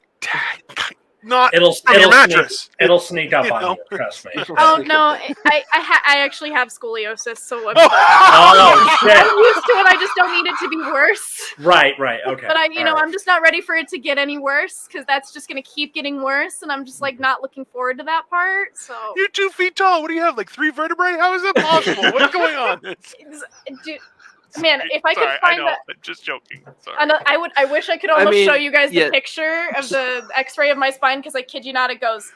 not it'll your mattress. It'll sneak up on you, trust me. Oh, no, I actually have scoliosis, so shit. I'm used to it. I just don't need it to be worse. Right, okay. But I'm just not ready for it to get any worse, because that's just going to keep getting worse, and I'm just, like, not looking forward to that part, so... You're 2 feet tall. What do you have, like 3 vertebrae? How is that possible? What's going on? Dude... Man, if I could find that, I'm just joking. Sorry. I wish I could almost show you guys the picture of the X-ray of my spine because I kid you not, it goes.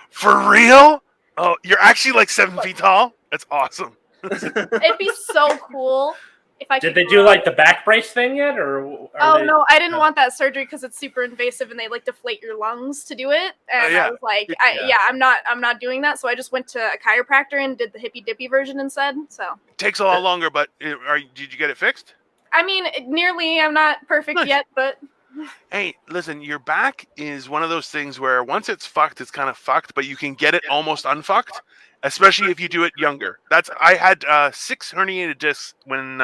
For real? Oh, you're actually like 7 feet tall. That's awesome. It'd be so cool if I. Did they do like the back brace thing yet, or? No, I didn't want that surgery because it's super invasive and they like deflate your lungs to do it. And I was like, I'm not doing that. So I just went to a chiropractor and did the hippy dippy version instead. So it takes a lot longer, but did you get it fixed? I mean, nearly. I'm not perfect yet, but. Hey, listen, your back is one of those things where once it's fucked, it's kind of fucked, but you can get it almost unfucked. Especially if you do it younger. I had 6 herniated discs when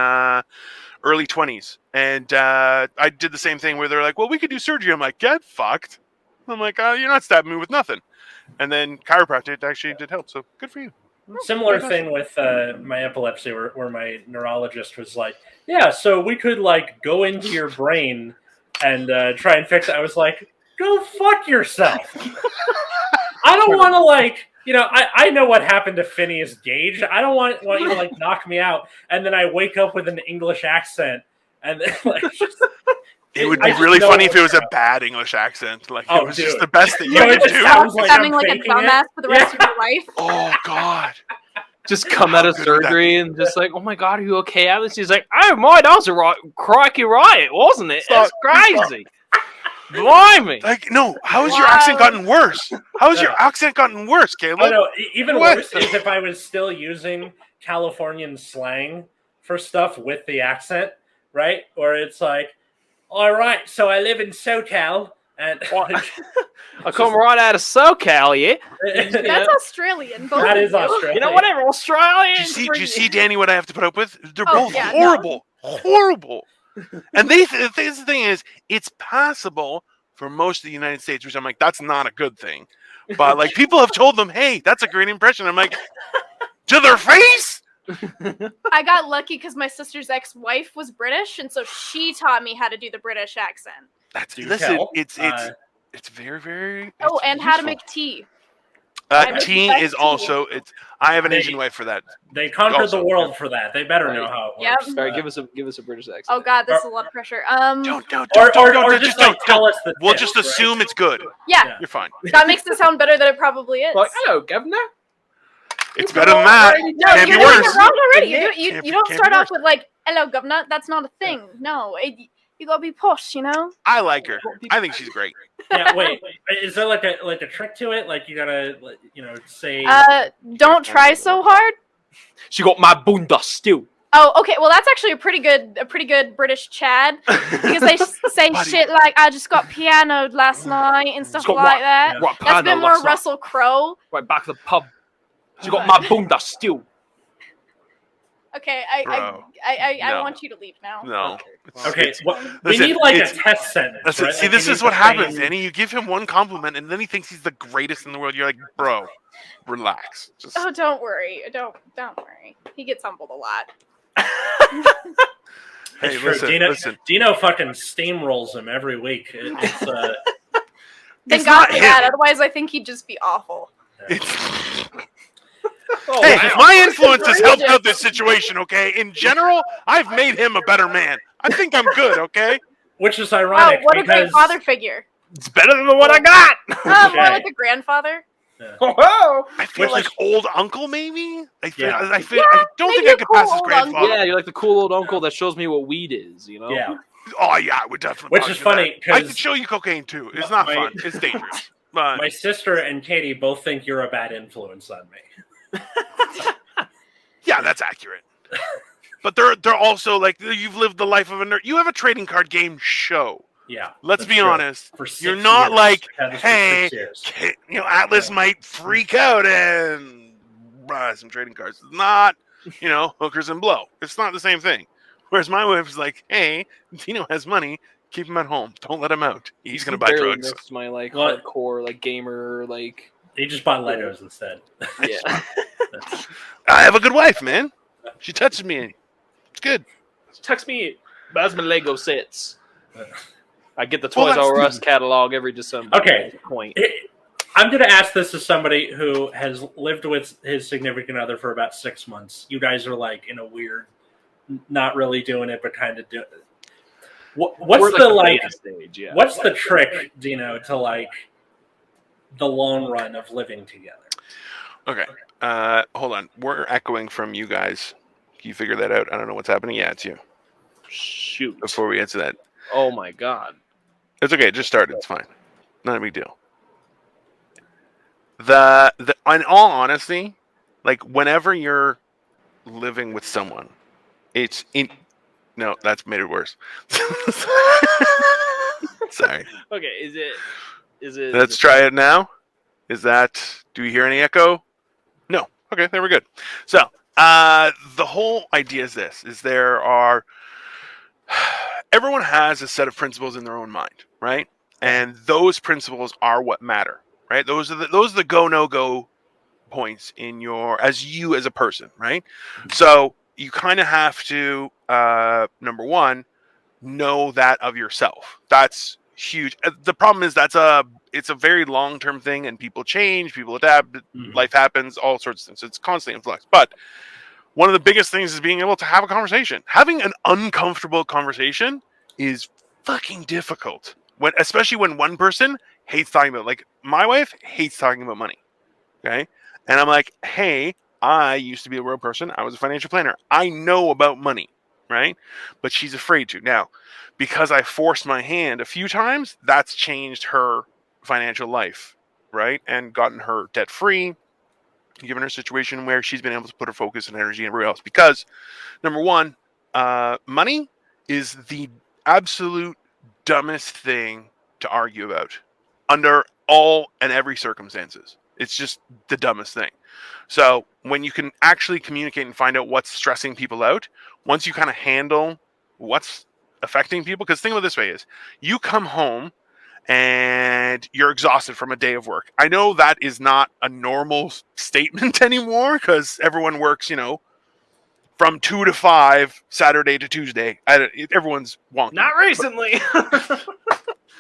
early 20s, and I did the same thing where they're like, "Well, we could do surgery." I'm like, "Get fucked." I'm like, "You're not stabbing me with nothing." And then chiropractic actually did help, so good for you. Similar thing with my epilepsy, where my neurologist was like, "Yeah, so we could like go into your brain and try and fix it." I was like, "Go fuck yourself." I don't want to like. You know, I know what happened to Phineas Gage. I don't want you to like knock me out, and then I wake up with an English accent, and then like it would be really funny if it was a bad English accent. Like it was just the best that you could do. Sounding like a dumbass for the rest of your life. Oh God, Just come out of surgery and just like, oh my god, are you okay, Alice? He's like, oh my, that was a crikey riot, wasn't it? That's crazy. Blimey. Like, no, how has your accent gotten worse? How has your accent gotten worse, Caleb? Oh, no, even worse is if I was still using Californian slang for stuff with the accent, right? Or it's like, all right, so I live in SoCal. And I come right out of SoCal, yeah. That's Australian. That is Australian. You know, whatever, Australian. Do you see, Dani, what I have to put up with? They're both horrible. No. Horrible. And the thing is, it's passable for most of the United States, which I'm like, that's not a good thing. But like, people have told them, hey, that's a great impression. I'm like, to their face? I got lucky because my sister's ex-wife was British, and so she taught me how to do the British accent. It's very, very. Oh, and useful. How to make tea. Tea is also. I have an Asian wife for that. They conquered the world for that. They better know how it works. Yep. All right, give us a British accent. Oh God, this is a lot of pressure. Don't tell us that. We'll just assume it's good. Yeah, you're fine. That makes it sound better than it probably is. Like, hello, governor. It's better than that. No, can't you're be worse. It wrong already. You don't start off with like, hello, governor. That's not a thing. No, you gotta be posh, you know. I like her. I think she's great. Yeah. Wait. Is there like a trick to it? Like you gotta, say. Don't try so hard. She got my bunda stew. Oh, okay. Well, that's actually a pretty good British Chad because they say shit like "I just got pianoed last night" and stuff like that. Yeah. That's been more Russell Crowe. Right back to the pub. She got my bunda stew. Okay, I want you to leave now. No. Okay, we need like a test sentence. Listen, right? see, this is what happens, Dani. You give him one compliment, and then he thinks he's the greatest in the world. You're like, bro, relax. Oh, don't worry. Don't worry. He gets humbled a lot. Hey, listen. Dino fucking steamrolls him every week. Thank God for that. Otherwise, I think he'd just be awful. Hey, my influence has helped out this situation, okay? In general, I've made him a better man. I think I'm good, okay? Which is ironic. What a great father figure. It's better than the one I got. More like a grandfather. Yeah. Oh, I feel like old uncle, maybe? I don't think I could pass as grandfather. Uncle. Yeah, you're like the cool old uncle that shows me what weed is, you know? Yeah. Oh, yeah, I would definitely. Which is funny. I could show you cocaine, too. It's not fun. It's dangerous. But my sister and Katie both think you're a bad influence on me. Yeah, that's accurate. But they're also like, you've lived the life of a nerd. You have a trading card game show. Yeah. Let's be honest. You're not like, hey, Atlas might freak out and buy some trading cards. It's not, hookers and blow. It's not the same thing. Whereas my wife is like, hey, Dino has money. Keep him at home. Don't let him out. He's going to buy drugs. That's my hardcore gamer He just bought Legos instead. Yeah. I have a good wife, man. She touches me. It's good. Text me. Buys my Lego sets. I get the Toys R Us catalog every December. Okay. I'm going to ask this as somebody who has lived with his significant other for about 6 months. You guys are like in a weird, not really doing it, but kind of doing it. What's the stage? Yeah. What's the trick, Dino, to the long run of living together? Okay. Hold on. We're echoing from you guys. Can you figure that out? I don't know what's happening. Yeah, it's you. Shoot. Before we answer that. Oh my God. It's okay. Just start. It's fine. Not a big deal. In all honesty, whenever you're living with someone, no, that's made it worse. Sorry. Okay. Is it? Let's try it now. Do we hear any echo? No. Okay, there we're good. So, the whole idea is this, everyone has a set of principles in their own mind, right? And those principles are what matter, right? Those are the go, no go points as a person, right? Mm-hmm. So you kind of have to, number one, know that of yourself. That's huge. The problem is it's a very long-term thing, and people change, people adapt, life happens, all sorts of things. So it's constantly in flux. But one of the biggest things is being able to have a conversation. Having an uncomfortable conversation is fucking difficult. Especially when one person hates talking about, my wife hates talking about money. Okay? And I'm like, hey, I used to be a real person. I was a financial planner. I know about money, right? But she's afraid to. Now, because I forced my hand a few times, that's changed her financial life, right? And gotten her debt free, given her a situation where she's been able to put her focus and energy everywhere else. Because, number one, money is the absolute dumbest thing to argue about under all and every circumstances. It's just the dumbest thing. So when you can actually communicate and find out what's stressing people out, once you kind of handle what's affecting people, because think of it this way is, you come home and you're exhausted from a day of work. I know that is not a normal statement anymore because everyone works, from 2 to 5, Saturday to Tuesday. Everyone's wonky. Not recently.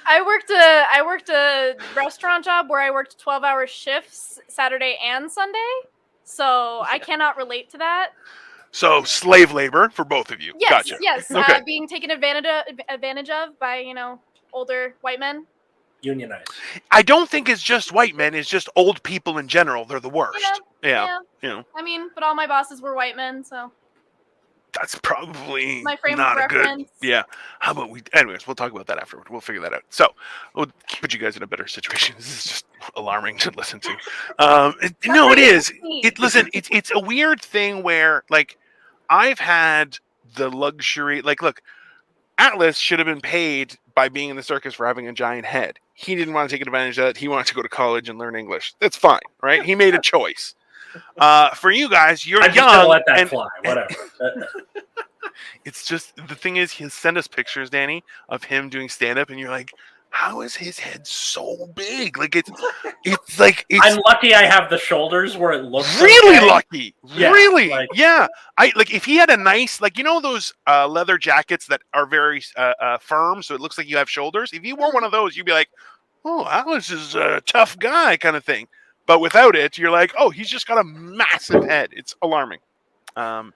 I worked a restaurant job where I worked 12-hour shifts Saturday and Sunday, so I cannot relate to that. So slave labor for both of you. Yes, Gotcha. yes. Okay. Being taken advantage of by older white men. Unionized. I don't think it's just white men. It's just old people in general. They're the worst. Yeah. I mean, but all my bosses were white men, so. That's probably my frame not of a good. reference. Yeah. How about we? Anyways, we'll talk about that afterward. We'll figure that out. So we'll put you guys in a better situation. This is just alarming to listen to. No, it is. Listen, it's a weird thing where like I've had the luxury. Like, look, Atlas should have been paid by being in the circus for having a giant head. He didn't want to take advantage of that. He wanted to go to college and learn English. That's fine, right? He made a choice. For you guys, you're I'm young. just gonna let that fly. Whatever. It's just the thing is he'll send us pictures, Danny, of him doing stand up, and you're like, how is his head so big? Like it's I'm lucky I have the shoulders where it looks really okay. lucky. Yeah, really. Yeah. I like if he had a nice those leather jackets that are very firm, so it looks like you have shoulders. If you wore one of those, you'd be like, oh, Alice is a tough guy kind of thing. But without it, you're like, oh, he's just got a massive head. It's alarming. I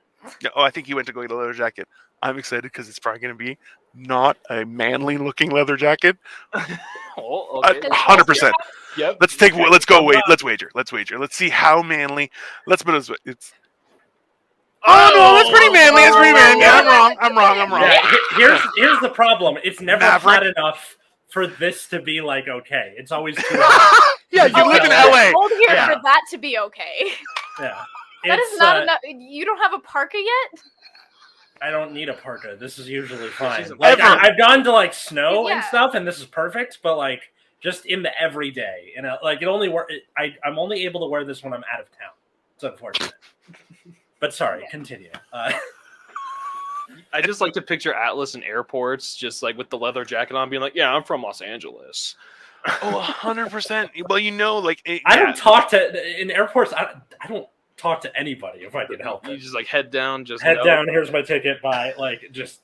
think he went to go get a leather jacket. I'm excited because it's probably going to be not a manly-looking leather jacket. 100%. Yep. Let's go. Let's wager. Let's see how manly. Let's put it. It's. Oh no, that's pretty manly. That's pretty manly. Yeah, I'm wrong. Yeah, here's the problem. It's never Maverick. hot enough for this to be like okay. It's always too hot. Yeah, you live in LA. Hold here for that to be okay. Yeah. That is not enough. You don't have a parka yet? I don't need a parka. This is usually fine. Like I've gone to like snow and stuff, and this is perfect. But like just in the everyday, like it only work. I'm only able to wear this when I'm out of town. It's unfortunate. But sorry, continue. I just like to picture Atlas in airports, just like with the leather jacket on, being like, "Yeah, I'm from Los Angeles." Oh, 100%. Well, I don't talk to in airports. I don't talk to anybody if I can help it. You just like head down. Here's my ticket. Bye. Like just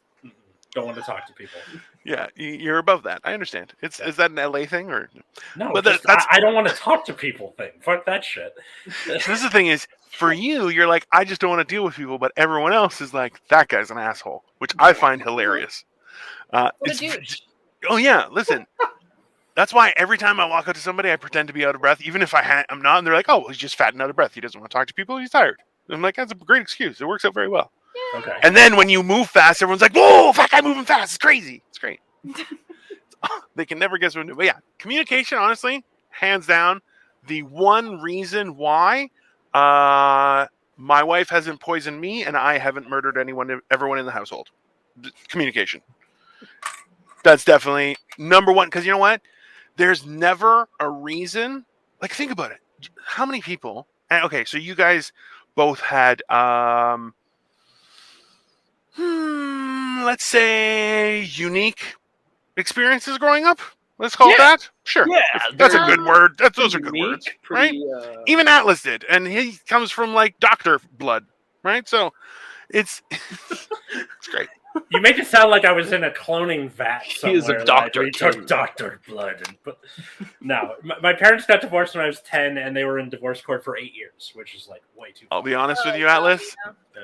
don't want to talk to people. Yeah, you're above that. I understand. Is that an LA thing or no? But that's I don't want to talk to people thing. Fuck that shit. This is the thing is for you, you're like I just don't want to deal with people, but everyone else is like that guy's an asshole, which I find hilarious. Oh yeah, listen. That's why every time I walk up to somebody, I pretend to be out of breath, even if I'm not. And they're like, "Oh, well, he's just fat and out of breath. He doesn't want to talk to people. He's tired." And I'm like, "That's a great excuse. It works out very well." Yeah. Okay. And then when you move fast, everyone's like, "Whoa, fat guy moving fast! It's crazy. It's great." They can never guess what to do. But yeah, communication, honestly, hands down, the one reason why my wife hasn't poisoned me and I haven't murdered everyone in the household. Communication. That's definitely number one. Because you know what? There's never a reason. Like, think about it. How many people? Okay, so you guys both had, let's say, unique experiences growing up. Let's call it that. Sure. Yeah, that's a good word. Those are good words, pretty, right? Even Atlas did, and he comes from like doctor blood, right? So it's it's great. You make it sound like I was in a cloning vat somewhere. He is a doctor. We took doctored blood. No, my parents got divorced when I was 10, and they were in divorce court for 8 years, which is like way too. I'll be honest with you, Atlas.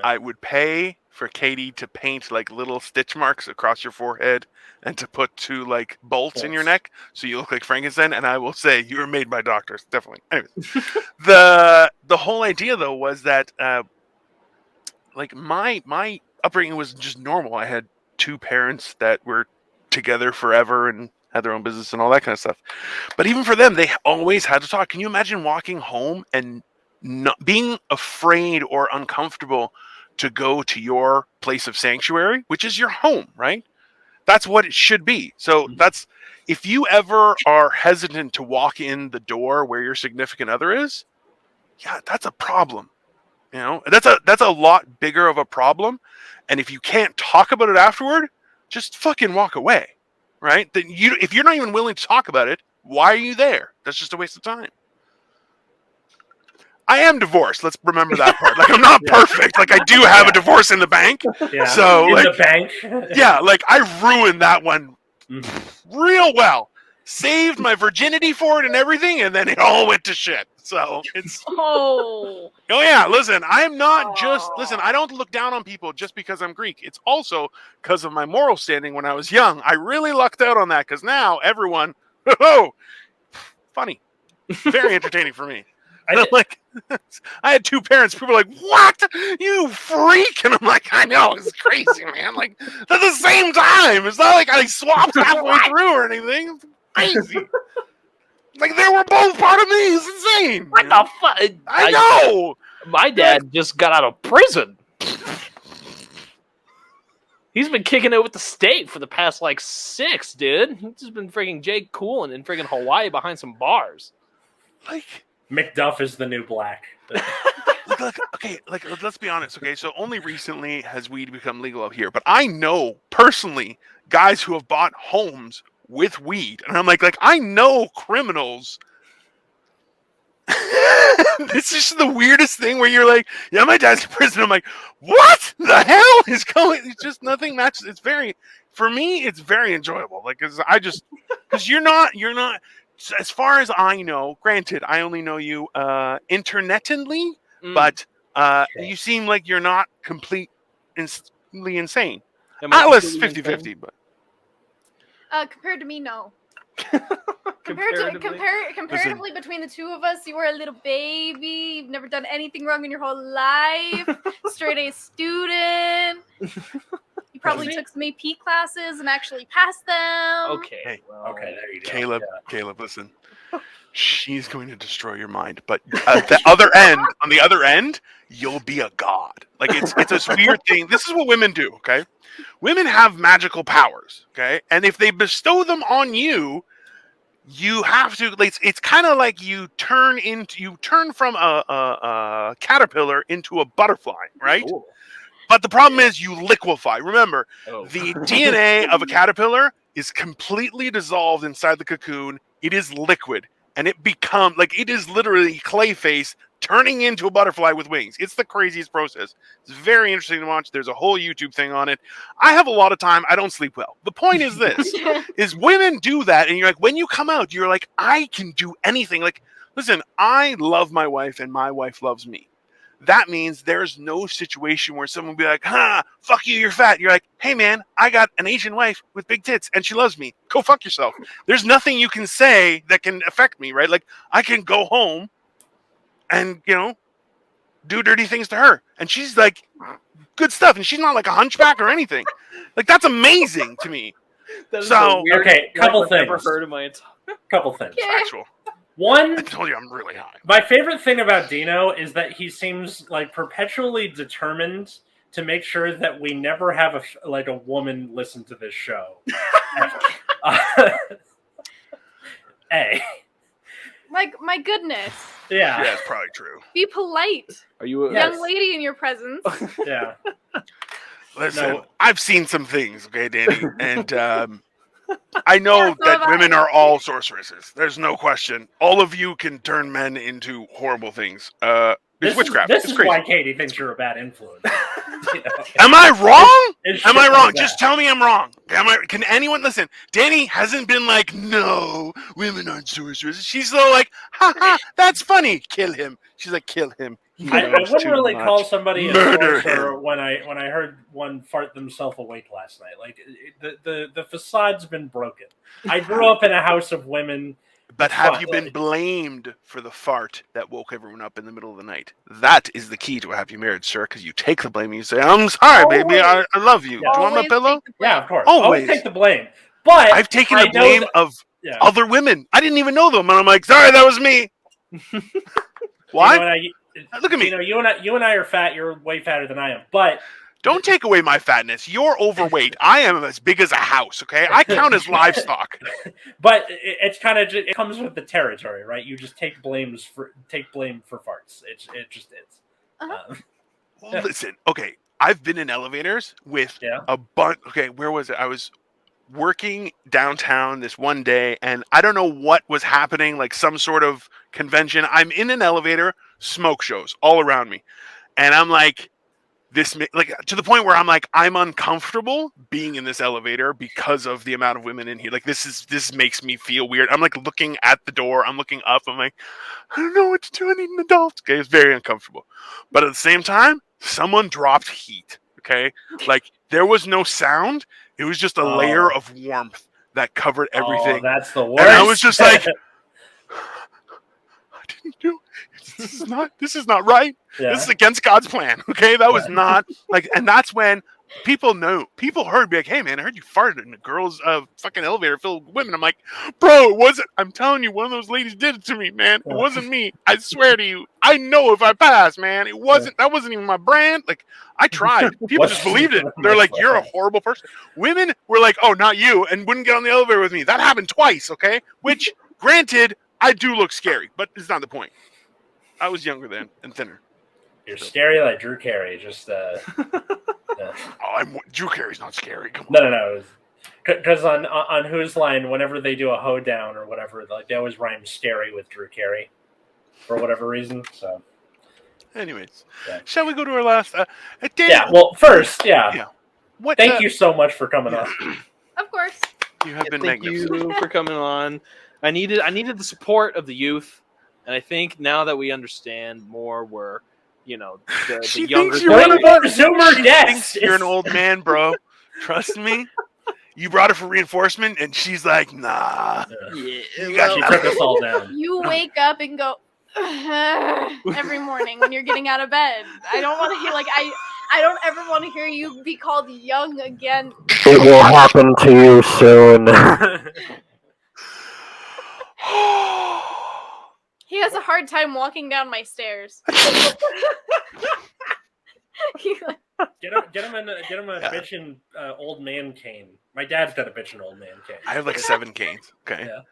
I would pay for Katie to paint like little stitch marks across your forehead and to put 2 like bolts in your neck so you look like Frankenstein. And I will say you were made by doctors, definitely. Anyways, the whole idea though was that like my upbringing was just normal. I had 2 parents that were together forever and had their own business and all that kind of stuff. But even for them, they always had to talk. Can you imagine walking home and not being afraid or uncomfortable to go to your place of sanctuary, which is your home, right? That's what it should be. So that's, if you ever are hesitant to walk in the door where your significant other is, yeah, that's a problem. You know, that's a lot bigger of a problem. And if you can't talk about it afterward, just fucking walk away, right? Then if you're not even willing to talk about it, why are you there? That's just a waste of time. I am divorced. Let's remember that part. Like, I'm not perfect. Like, I do have a divorce in the bank. Yeah. So, in like, the bank. Yeah, like I ruined that one real well. Saved my virginity for it and everything, and then it all went to shit. So it's oh yeah. Listen, I'm not just I don't look down on people just because I'm Greek. It's also because of my moral standing when I was young. I really lucked out on that because now everyone, funny, very entertaining for me. I had 2 parents. People were like, "What? You freak!" And I'm like, "I know, it's crazy, man. Like at the same time, it's not like I swapped halfway through or anything. It's crazy. Like they were both part of me. It's insane. What the fuck? I know. My dad just got out of prison. He's been kicking it with the state for the past 6, dude. He's just been freaking Jake cooling in freaking Hawaii behind some bars. Like. McDuff is the new black. Let's be honest. Okay, so only recently has weed become legal up here, but I know personally guys who have bought homes with weed, and I'm like I know criminals. It's just the weirdest thing where you're like, yeah, my dad's in prison. I'm like, what the hell is going? It's just nothing matches. It's very, for me, it's very enjoyable. Like, because you're not. As far as I know, granted, I only know you internetally, but you seem like you're not completely insane. Atlas 50-50, but compared to me, no. Comparatively between the 2 of us, you were a little baby. You've never done anything wrong in your whole life. Straight A student. You probably took some AP classes and actually passed them. Okay. Okay, there you go. Caleb, listen. She's going to destroy your mind, but on the other end, you'll be a god. Like it's a weird thing. This is what women do, okay? Women have magical powers, okay? And if they bestow them on you, you have to. It's kind of like you turn from a caterpillar into a butterfly, right? Ooh. But the problem is you liquefy. Remember, the DNA of a caterpillar is completely dissolved inside the cocoon. It is liquid, and it is literally Clayface turning into a butterfly with wings. It's the craziest process. It's very interesting to watch. There's a whole YouTube thing on it. I have a lot of time. I don't sleep well. The point is this, is women do that, and you're like, when you come out, you're like, I can do anything. Like, listen, I love my wife, and my wife loves me. That means there's no situation where someone will be like, fuck you, you're fat. You're like, hey, man, I got an Asian wife with big tits, and she loves me. Go fuck yourself. There's nothing you can say that can affect me, right? Like, I can go home and, do dirty things to her. And she's like, good stuff. And she's not like a hunchback or anything. Like, that's amazing to me. Okay, couple things. I've ever heard in my entire... Couple things. Factual. One, I told you I'm really high. My favorite thing about Dino is that he seems like perpetually determined to make sure that we never have a woman listen to this show. My goodness. Yeah. Yeah, it's probably true. Be polite. Are you a young lady in your presence? Yeah. Listen, I've seen some things, okay, Dani, and I know that women are all sorceresses. There's no question. All of you can turn men into horrible things. It's witchcraft. This it's is crazy. why Katie thinks you're a bad influence. Am I wrong? Am I wrong? Like Just tell me I'm wrong. Can anyone listen? Dani hasn't been like, no, women aren't sorcerers. She's though like, ha, that's funny. Kill him. She's like, kill him. I wouldn't really call somebody a sorcerer him. when I heard one fart themselves awake last night. Like the facade's been broken. I grew up in a house of women. But have you been blamed for the fart that woke everyone up in the middle of the night? That is the key to a happy marriage, sir, because you take the blame and you say, I'm sorry, baby, I love you. Yeah. Do you want my pillow? Yeah, of course. Always take the blame. But I've taken the blame of other women. I didn't even know them. And I'm like, sorry, that was me. Why? Look at me. You and I are fat. You're way fatter than I am. But don't take away my fatness. You're overweight. I am as big as a house, okay? I count as livestock. But it's kind of it comes with the territory, right? You just take blame for farts. It just is. Well, listen, okay. I've been in elevators with a bunch. Okay, where was it? I was working downtown this one day, and I don't know what was happening, like some sort of convention. I'm in an elevator, smoke shows all around me, and I'm like, like to the point where I'm like, I'm uncomfortable being in this elevator because of the amount of women in here. Like this makes me feel weird. I'm like looking at the door. I'm looking up. I'm like, I don't know what to do. I need an adult. Okay, it's very uncomfortable. But at the same time, someone dropped heat. Okay, like there was no sound. It was just a layer of warmth that covered everything. Oh, that's the worst. And I was just like, I didn't do. This is not right. Yeah. This is against God's plan. Okay, that was not like, and that's when people heard, be like, hey man, I heard you farted in a girl's fucking elevator filled with women. I'm like, bro, it wasn't. I'm telling you, one of those ladies did it to me, man. It wasn't me. I swear to you. I know if I pass, man, it wasn't. That wasn't even my brand. Like, I tried. People just believed it. They're like, you're a horrible person. Women were like, oh, not you, and wouldn't get on the elevator with me. That happened twice. Okay, which granted, I do look scary, but it's not the point. I was younger then and thinner. You're scary like Drew Carey. Just Drew Carey's not scary. Come on. No. Because on Who's Line, whenever they do a hoedown or whatever, like they always rhyme scary with Drew Carey for whatever reason. So, anyways, shall we go to our last? Well, first, What? Thank you so much for coming on. Of course. You have been magnificent. Thank you for coming on. I needed the support of the youth. And I think now that we understand more, we're, the younger. She thinks you're an old man, bro. Trust me. You brought her for reinforcement, and she's like, nah. Yeah, she took us all down. You wake up and go every morning when you're getting out of bed. I don't want to hear I don't ever want to hear you be called young again. It will happen to you soon. He has a hard time walking down my stairs. Get him a bitchin' old man cane. My dad's got a bitchin' old man cane. I have like 7 canes. Okay. Yeah.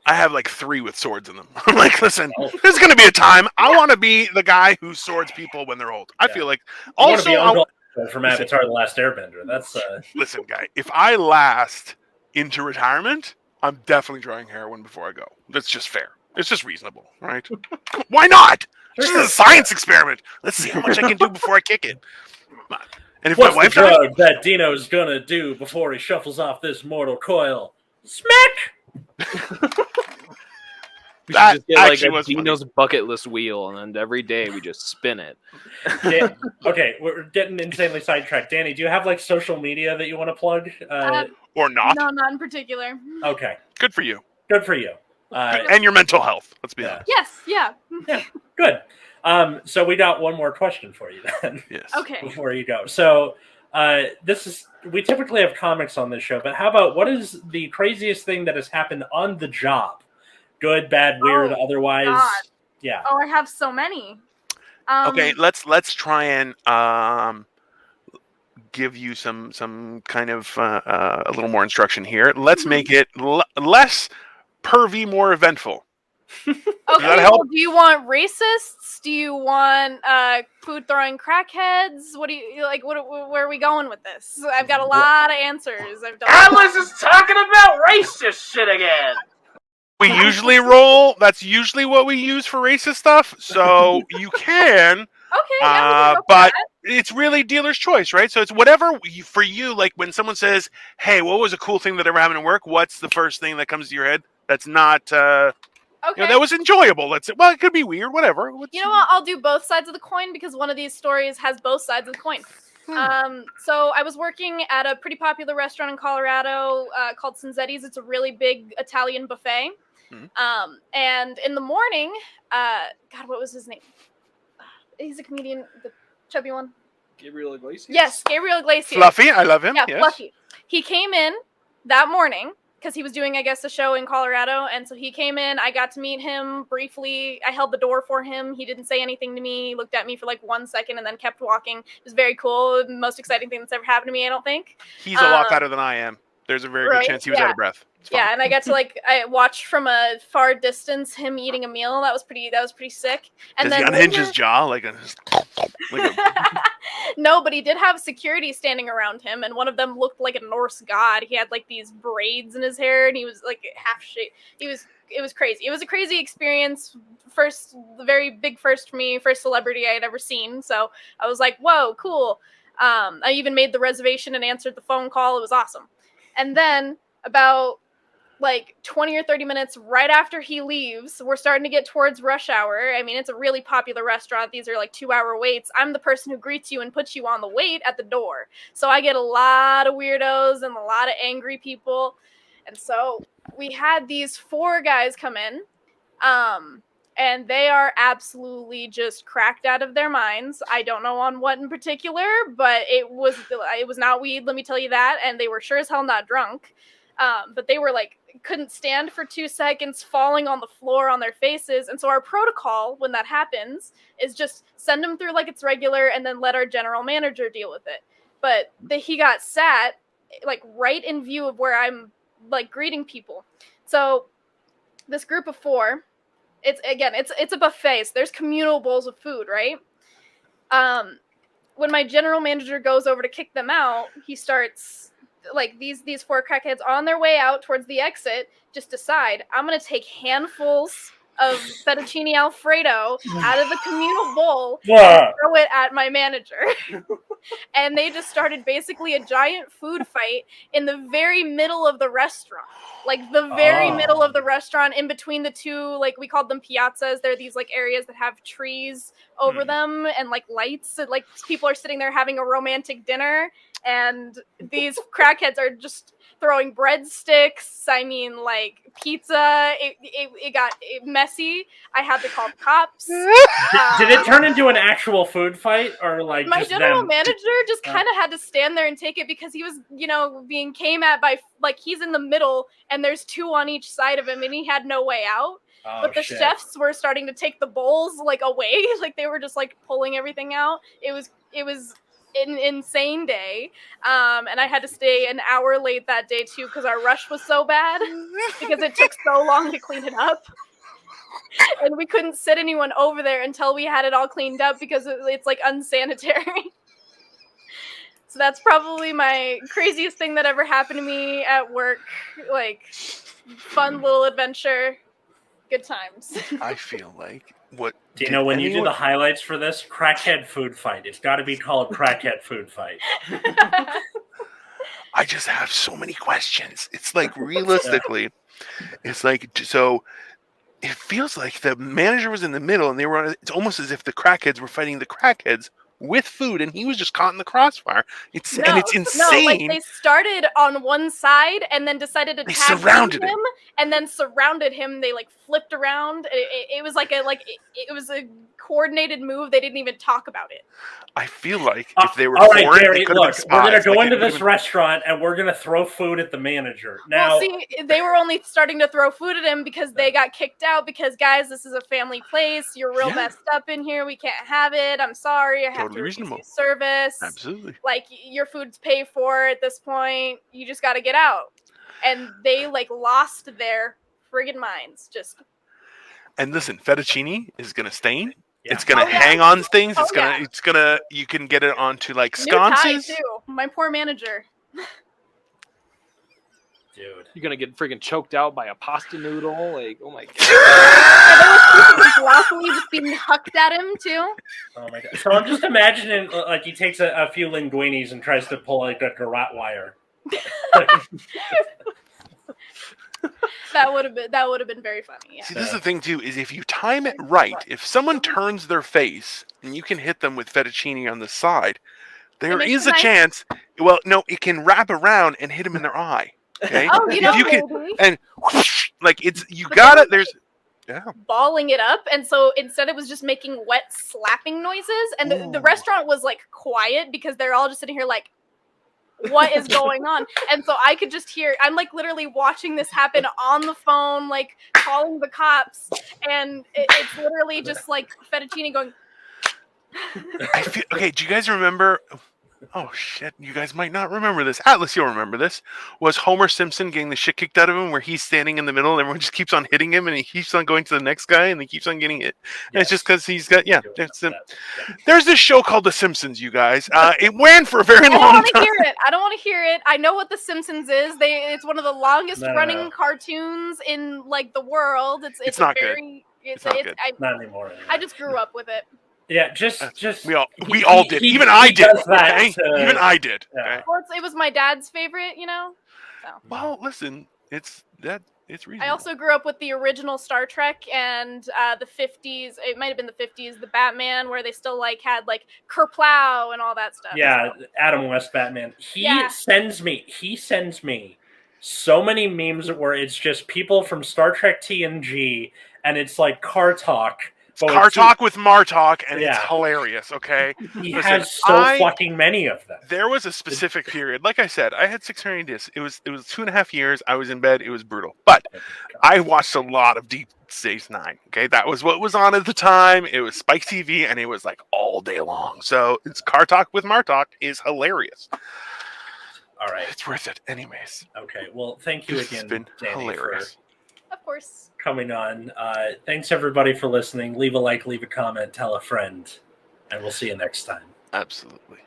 I have like 3 with swords in them. I'm like, listen, there's gonna be a time I want to be the guy who swords people when they're old. I feel like also from Avatar: The Last Airbender. That's listen, guy. If I last into retirement, I'm definitely trying heroin before I go. That's just fair. It's just reasonable, right? Why not? This is a science experiment. Let's see how much I can do before I kick it. And if what's my wife the drug that Dino's gonna do before he shuffles off this mortal coil? Smack! We should just get like a Dino's bucket list wheel, and then every day we just spin it. Okay, we're getting insanely sidetracked. Dani, do you have like social media that you want to plug? Or not? No, not in particular. Okay. Good for you. Good for you. And your mental health. Let's be honest. Yes, yeah. Good. So we got one more question for you then. Yes. Okay. Before you go. So we typically have comics on this show, but how about what is the craziest thing that has happened on the job? Good, bad, weird, otherwise. God. Yeah. Oh, I have so many. Okay, let's try and give you some kind of a little more instruction here. Let's make it less pervy, more eventful. Okay, well, do you want racists? Do you want food throwing crackheads? What do you like? Where are we going with this? I've got a lot of answers. Atlas is talking about racist shit again. we usually roll. That's usually what we use for racist stuff. So you can. Okay, yeah, we can go for but that. it's really dealer's choice, right? So it's whatever for you. Like when someone says, "Hey, what was a cool thing that ever happened at work?" What's the first thing that comes to your head? That's not. Okay. That was enjoyable. Let's say. Well, it could be weird. Whatever. You know what? I'll do both sides of the coin because one of these stories has both sides of the coin. So I was working at a pretty popular restaurant in Colorado called Cinzetti's. It's a really big Italian buffet. And in the morning, God, what was his name? He's a comedian, the chubby one. Gabriel Iglesias? Yes, Gabriel Iglesias. Fluffy, I love him. Yeah, yes. Fluffy. He came in that morning because he was doing, I guess, a show in Colorado. And so he came in. I got to meet him briefly. I held the door for him. He didn't say anything to me. He looked at me for like 1 second and then kept walking. It was very cool. The most exciting thing that's ever happened to me, I don't think. He's a lot fatter than I am. There's a very good chance he was out of breath. Yeah, and I got to I watched from a far distance him eating a meal. That was pretty sick. And Does then he unhinge his jaw like a No, but he did have security standing around him, and one of them looked like a Norse god. He had like these braids in his hair, and he was like half shaved. It was crazy. It was a crazy experience. Very big first for me, first celebrity I had ever seen. So I was like, whoa, cool. I even made the reservation and answered the phone call. It was awesome. And then about like 20 or 30 minutes right after he leaves, we're starting to get towards rush hour. I mean, it's a really popular restaurant. These are like 2-hour waits. I'm the person who greets you and puts you on the wait at the door. So I get a lot of weirdos and a lot of angry people. And so we had these 4 guys come in. And they are absolutely just cracked out of their minds. I don't know on what in particular, but it was not weed, let me tell you that. And they were sure as hell not drunk. But they were like, couldn't stand for 2 seconds, falling on the floor on their faces. And so our protocol when that happens is just send them through like it's regular and then let our general manager deal with it. But he got sat like right in view of where I'm like greeting people. So this group of 4, it's a buffet, so there's communal bowls of food, right? When my general manager goes over to kick them out, he starts like these 4 crackheads on their way out towards the exit just decide I'm gonna take handfuls of fettuccine alfredo out of the communal bowl and throw it at my manager. And they just started basically a giant food fight in the very middle of the restaurant. Like the very middle of the restaurant, in between the 2, like we called them piazzas. They're these like areas that have trees over them and like lights. And, like people are sitting there having a romantic dinner, and these crackheads are just throwing breadsticks. I mean, like pizza. It got messy. I had to call the cops. Did it turn into an actual food fight, or like my just general them? manager just kind of had to stand there and take it because he was, being came at by like he's in the middle and there's 2 on each side of him and he had no way out. But the chefs were starting to take the bowls like away, like they were just like pulling everything out. It was an insane day, and I had to stay an hour late that day too because our rush was so bad because it took so long to clean it up, and we couldn't sit anyone over there until we had it all cleaned up because it's like unsanitary. So that's probably my craziest thing that ever happened to me at work. Like fun little adventure, good times. I feel like what Dino, when you do the highlights for this crackhead food fight, it's got to be called crackhead food fight. I just have so many questions. It's like realistically, it's like so. It feels like the manager was in the middle, and they were. It's almost as if the crackheads were fighting the crackheads with food, and he was just caught in the crossfire. It's insane. No, like they started on one side and then decided to tag him, and then surrounded him. They like flipped around. It was like it was a coordinated move. They didn't even talk about it. I feel like if they were all right, foreign, Gary, they could have been look, we're gonna spies. go into this restaurant and we're gonna throw food at the manager. Now, well, see, they were only starting to throw food at him because they got kicked out. Because guys, this is a family place. You're real messed up in here. We can't have it. I'm sorry. I have to refuse you service. Absolutely. Like your food's paid for at this point. You just got to get out. And they like lost their friggin' minds. Just. And listen, fettuccine is gonna stain. Yeah. It's gonna hang on things. It's gonna. You can get it onto like sconces. New tie too. My poor manager. Dude. You're gonna get friggin' choked out by a pasta noodle. Like, oh my god. Yeah, there was pieces of broccoli just being hucked at him too. Oh my god! So I'm just imagining, like, he takes a few linguinis and tries to pull like a garrote wire. That would have been very funny. Yeah. See, this is the thing too: is if you time it right, if someone turns their face and you can hit them with fettuccine on the side, there makes is a a nice- chance. Well, no, it can wrap around and hit them in their eye. Okay, Oh, you know, if you can, maybe. and whoosh, like it's you But gotta. then- There's yeah. balling it up, and so instead it was just making wet slapping noises, and the Ooh. restaurant was like quiet because they're all just sitting here like, what is going on? And so I could just hear, I'm like literally watching this happen on the phone, like calling the cops, and it's literally just like fettuccine going. I feel okay. Do you guys remember? Oh shit! You guys might not remember this. Atlas, you'll remember this. Was Homer Simpson getting the shit kicked out of him, where he's standing in the middle and everyone just keeps on hitting him, and he keeps on going to the next guy, and he keeps on getting hit. And it's just because he's got There's this show called The Simpsons, you guys. It ran for a very I don't long want to time. hear it. I don't want to hear it. I know what The Simpsons is. It's one of the longest running cartoons in like the world. It's not very, good. It's not good. Not anymore. Anyway. I just grew up with it. Yeah, just we all did. Even I did. does that Okay? to- Even I did. Yeah. Okay? Well, it was my dad's favorite, you know. So. Well, listen, it's reasonable. I also grew up with the original Star Trek and the 50s. It might have been the 50s, the Batman, where they still like had like Kerplow and all that stuff. Yeah, so. Adam West Batman. He Yeah. sends me so many memes where it's just people from Star Trek TNG, and it's like car talk. but Car with talk with Martalk, and Yeah. it's hilarious. Okay, He Listen, has so fucking many of them. there was a specific period. Like I said, I had 600 discs. It was 2.5 years. I was in bed. It was brutal. But I watched a lot of Deep Space Nine. Okay, that was what was on at the time. It was Spike TV, and it was like all day long. So it's Car Talk with Martalk is hilarious. All right. It's worth it, anyways. Okay. Well, thank you This has again, been Dani, hilarious. Of course. for coming on. Thanks everybody for listening. Leave a like, leave a comment, tell a friend, and we'll see you next time. Absolutely.